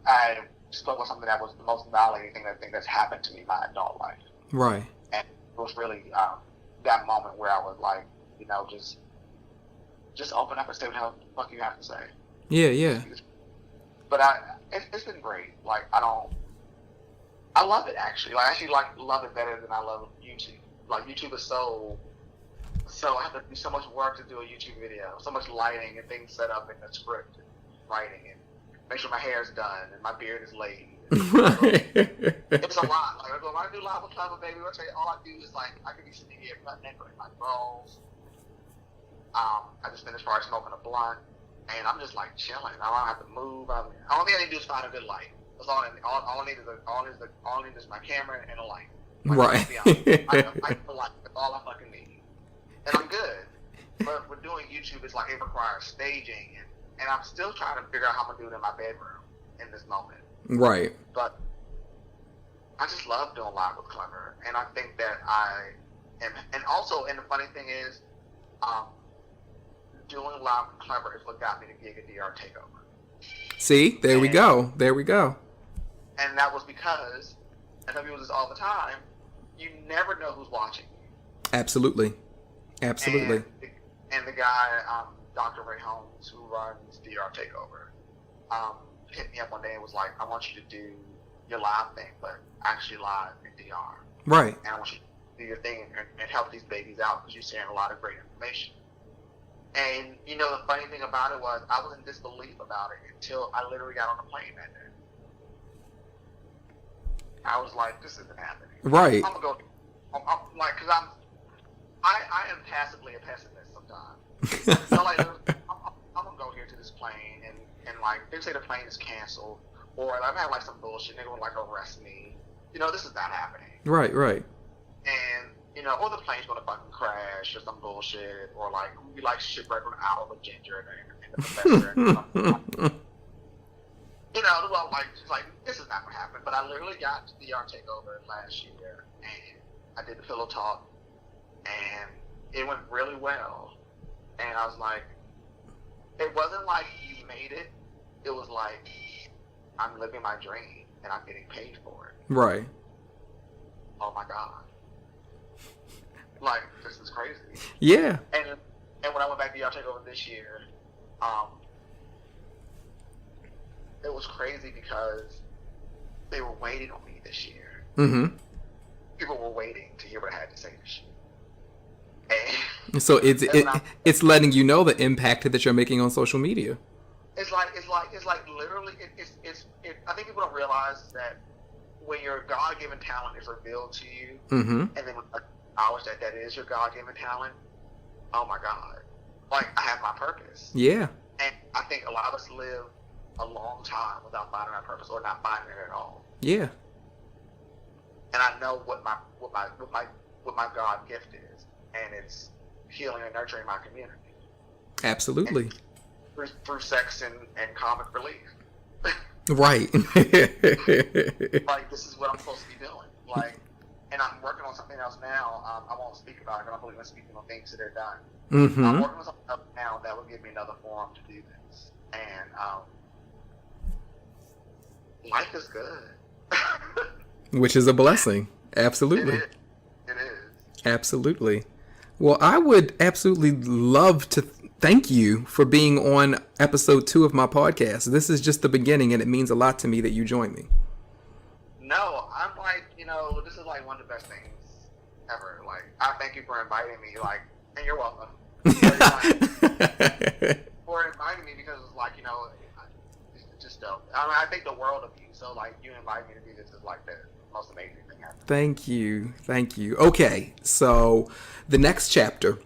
I spoke of something that was the most violating thing that's happened to me in my adult life. Right. And it was really that moment where I was just open up and say what the fuck you have to say. Yeah. But it's been great. I love it actually. I actually love it better than I love YouTube. YouTube is so I have to do so much work to do a YouTube video, so much lighting and things set up in the script and writing and make sure my hair is done and my beard is laid. It's a lot. A lot when I do live with Klever, baby, I'll tell you, all I do is like, I could be sitting here butt naked in my bros. I just finished probably smoking a blunt, and I'm just like chilling. I don't have to move. All thing I need to do is find a good light. That's all I need is my camera and a light. Like, right. I feel like that's all I fucking need, and I'm good. But with doing YouTube, it's like it requires staging, and I'm still trying to figure out how I'm gonna do it in my bedroom in this moment. Right. But I just love doing live with Klever, and I think that I am. And also, and the funny thing is, doing live with Klever is what got me to gig a DR takeover. See, there we go. There we go. And that was because, and I tell people this all the time, you never know who's watching you. Absolutely. Absolutely. And the guy, Dr. Ray Holmes, who runs DR Takeover, hit me up one day and was like, I want you to do your live thing, but actually live in DR. Right. And I want you to do your thing and help these babies out because you're sharing a lot of great information. And, you know, the funny thing about it was I was in disbelief about it until I literally got on the plane that day. I was like, this isn't happening. Right. I'm going to go, I'm like, because I am passively a pessimist sometimes. So, like, I'm going to go here to this plane, and like, they say the plane is canceled, or like, I'm having, like, some bullshit, they're going to, like, arrest me. You know, this is not happening. Right, right. And, you know, or the plane's going to fucking crash, or some bullshit, or, like, we like shipwreck on Owl of Ginger and the professor. You know, well, like, just like, this is not going to happen. But I literally got to DR Takeover last year, and I did the pillow talk, and it went really well. And I was like, it wasn't like you made it. It was like, I'm living my dream, and I'm getting paid for it. Right. Oh, my God. Like, this is crazy. Yeah. And when I went back to DR Takeover this year, it was crazy because they were waiting on me this year. Mm-hmm. People were waiting to hear what I had to say this year. And so it's letting you know the impact that you're making on social media. It's like literally I think people don't realize that when your God-given talent is revealed to you, mm-hmm. and then acknowledge that is your God-given talent. Oh my God! Like, I have my purpose. Yeah. And I think a lot of us live a long time without finding our purpose or not finding it at all. Yeah. And I know what my God gift is, and it's healing and nurturing my community. Absolutely. Through sex and comic relief. Right. Like, this is what I'm supposed to be doing. Like, and I'm working on something else now. I won't speak about it. I don't believe in speaking on things that are done. Mm-hmm. I'm working on something else now that will give me another forum to do this. And life is good. Which is a blessing. Absolutely. It is. Absolutely. Well, I would absolutely love to thank you for being on episode 2 of my podcast. This is just the beginning, and it means a lot to me that you joined me. No, I'm like, you know, this is like one of the best things ever. Like, I thank you for inviting me, like, and you're welcome. For inviting me, because it's like, you know, it's just dope. I mean, I think the world of you, so like, you invite me to do this is like the most amazing thing ever. Thank you. Thank you. Okay, so the next chapter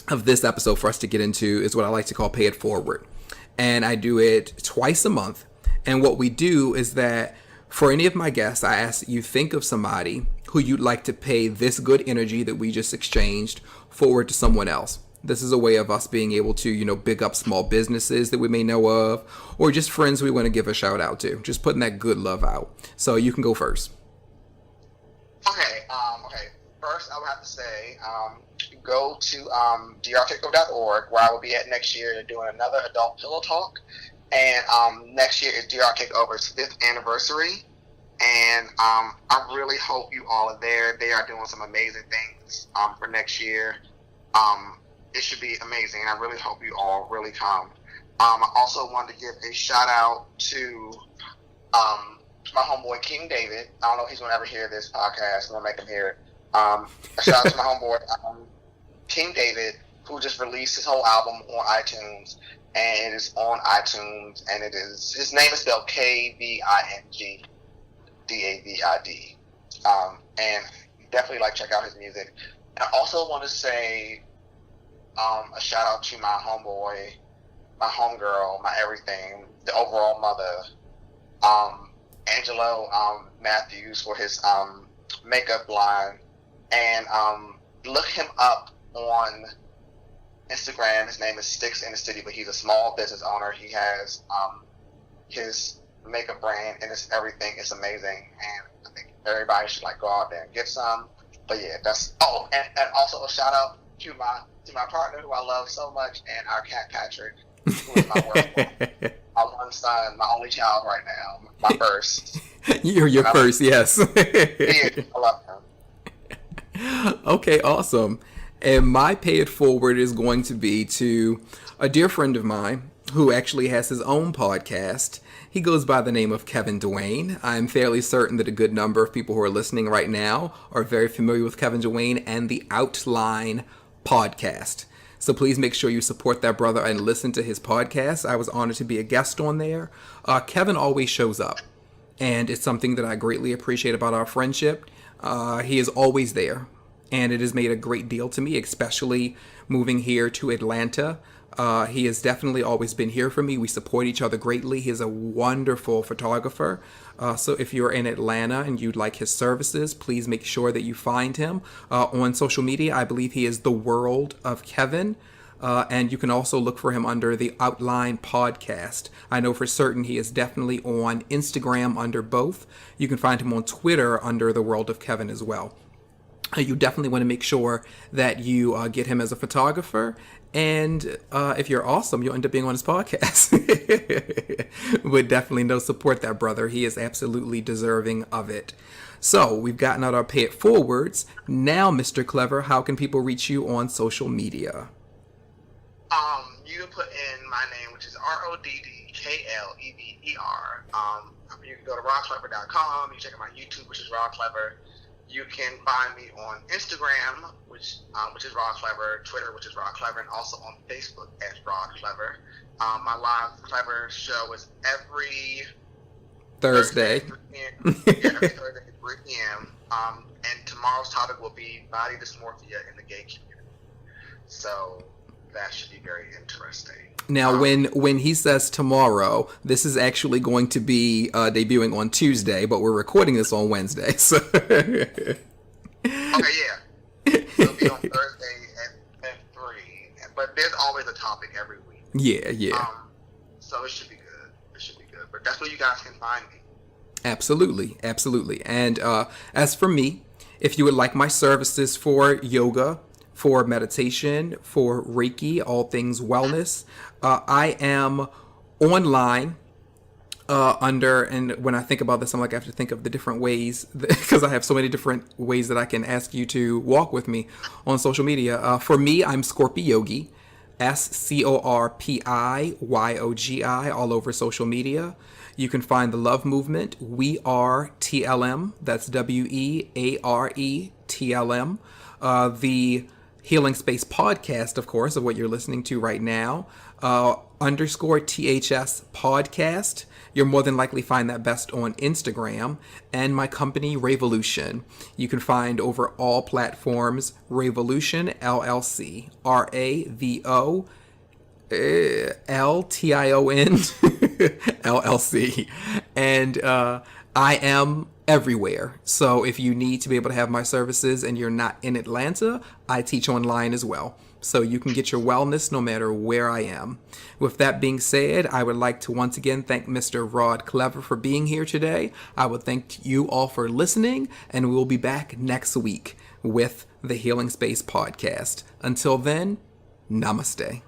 of this episode for us to get into is what I like to call Pay It Forward. And I do it twice a month. And what we do is that for any of my guests, I ask that you think of somebody who you'd like to pay this good energy that we just exchanged forward to someone else. This is a way of us being able to, you know, big up small businesses that we may know of, or just friends we want to give a shout out to. Just putting that good love out. So you can go first. Okay. First, I would have to say, go to drtakeover.org, where I will be at next year doing another adult pillow talk. And next year is DR Takeover's 5th anniversary. And I really hope you all are there. They are doing some amazing things for next year. It should be amazing. And I really hope you all really come. I also wanted to give a shout out to my homeboy King David. I don't know if he's going to ever hear this podcast. I'm going to make him hear it. A shout out to my homeboy King David, who just released his whole album on iTunes. And it is on iTunes. And it is, his name is spelled Kvingdavid. and definitely like check out his music. I also want to say a shout out to my homeboy, my homegirl, my everything, the overall mother, Angelo Matthews, for his makeup line, and look him up on Instagram. His name is Sticks in the City, but he's a small business owner. He has his makeup brand, and it's everything. It's amazing, and I think everybody should like go out there and get some. But yeah, that's and also a shout out to my partner who I love so much, and our cat Patrick, who is my work. My one son, my only child right now, my first. You're your first, yes. Yeah, I love him. Okay, awesome. And my pay it forward is going to be to a dear friend of mine who actually has his own podcast. He goes by the name of Kevin Dwayne. I'm fairly certain that a good number of people who are listening right now are very familiar with Kevin Dwayne and the Outline podcast. So please make sure you support that brother and listen to his podcast. I was honored to be a guest on there. Kevin always shows up, and it's something that I greatly appreciate about our friendship. He is always there, and it has made a great deal to me, especially moving here to Atlanta. He has definitely always been here for me. We support each other greatly. He's a wonderful photographer. So if you're in Atlanta and you'd like his services, please make sure that you find him on social media. I believe he is The World of Kevin. And you can also look for him under the Outline Podcast. I know for certain he is definitely on Instagram under both. You can find him on Twitter under The World of Kevin as well. You definitely want to make sure that you get him as a photographer. And if you're awesome, you'll end up being on his podcast. Would definitely support that brother. He is absolutely deserving of it. So we've gotten out our pay it forwards. Now, Mr. Klever, how can people reach you on social media? You can put in my name, which is RODDKLEVER. You can go to rodclever.com. You can check out my YouTube, which is rodclever. You can find me on Instagram, which is Rod Clever, Twitter, which is Rod Clever, and also on Facebook as Rod Clever. My live Clever show is every Thursday. Every Thursday at 3 p.m. And tomorrow's topic will be body dysmorphia in the gay community. So that should be very interesting. Now, when he says tomorrow, this is actually going to be debuting on Tuesday, but we're recording this on Wednesday. So. Okay, yeah. It'll be on Thursday at 3. But there's always a topic every week. Yeah. So it should be good. But that's where you guys can find me. Absolutely. And as for me, if you would like my services for yoga, for meditation, for Reiki, all things wellness, I am online under, and when I think about this, I'm like, I have to think of the different ways, because I have so many different ways that I can ask you to walk with me on social media. For me, I'm Scorpy Yogi, SCORPIYOGI, all over social media. You can find the Love Movement, We Are TLM, that's WEARE-TLM. The Healing Space Podcast, of course, of what you're listening to right now, _ THS Podcast. You'll more than likely find that best on Instagram. And my company, Ravolution. You can find over all platforms, Ravolution LLC, RAVOLTION LLC. And I am everywhere. So if you need to be able to have my services and you're not in Atlanta, I teach online as well. So you can get your wellness no matter where I am. With that being said, I would like to once again thank Mr. Rod Klever for being here today. I would thank you all for listening, and we'll be back next week with the Healing Space Podcast. Until then, namaste.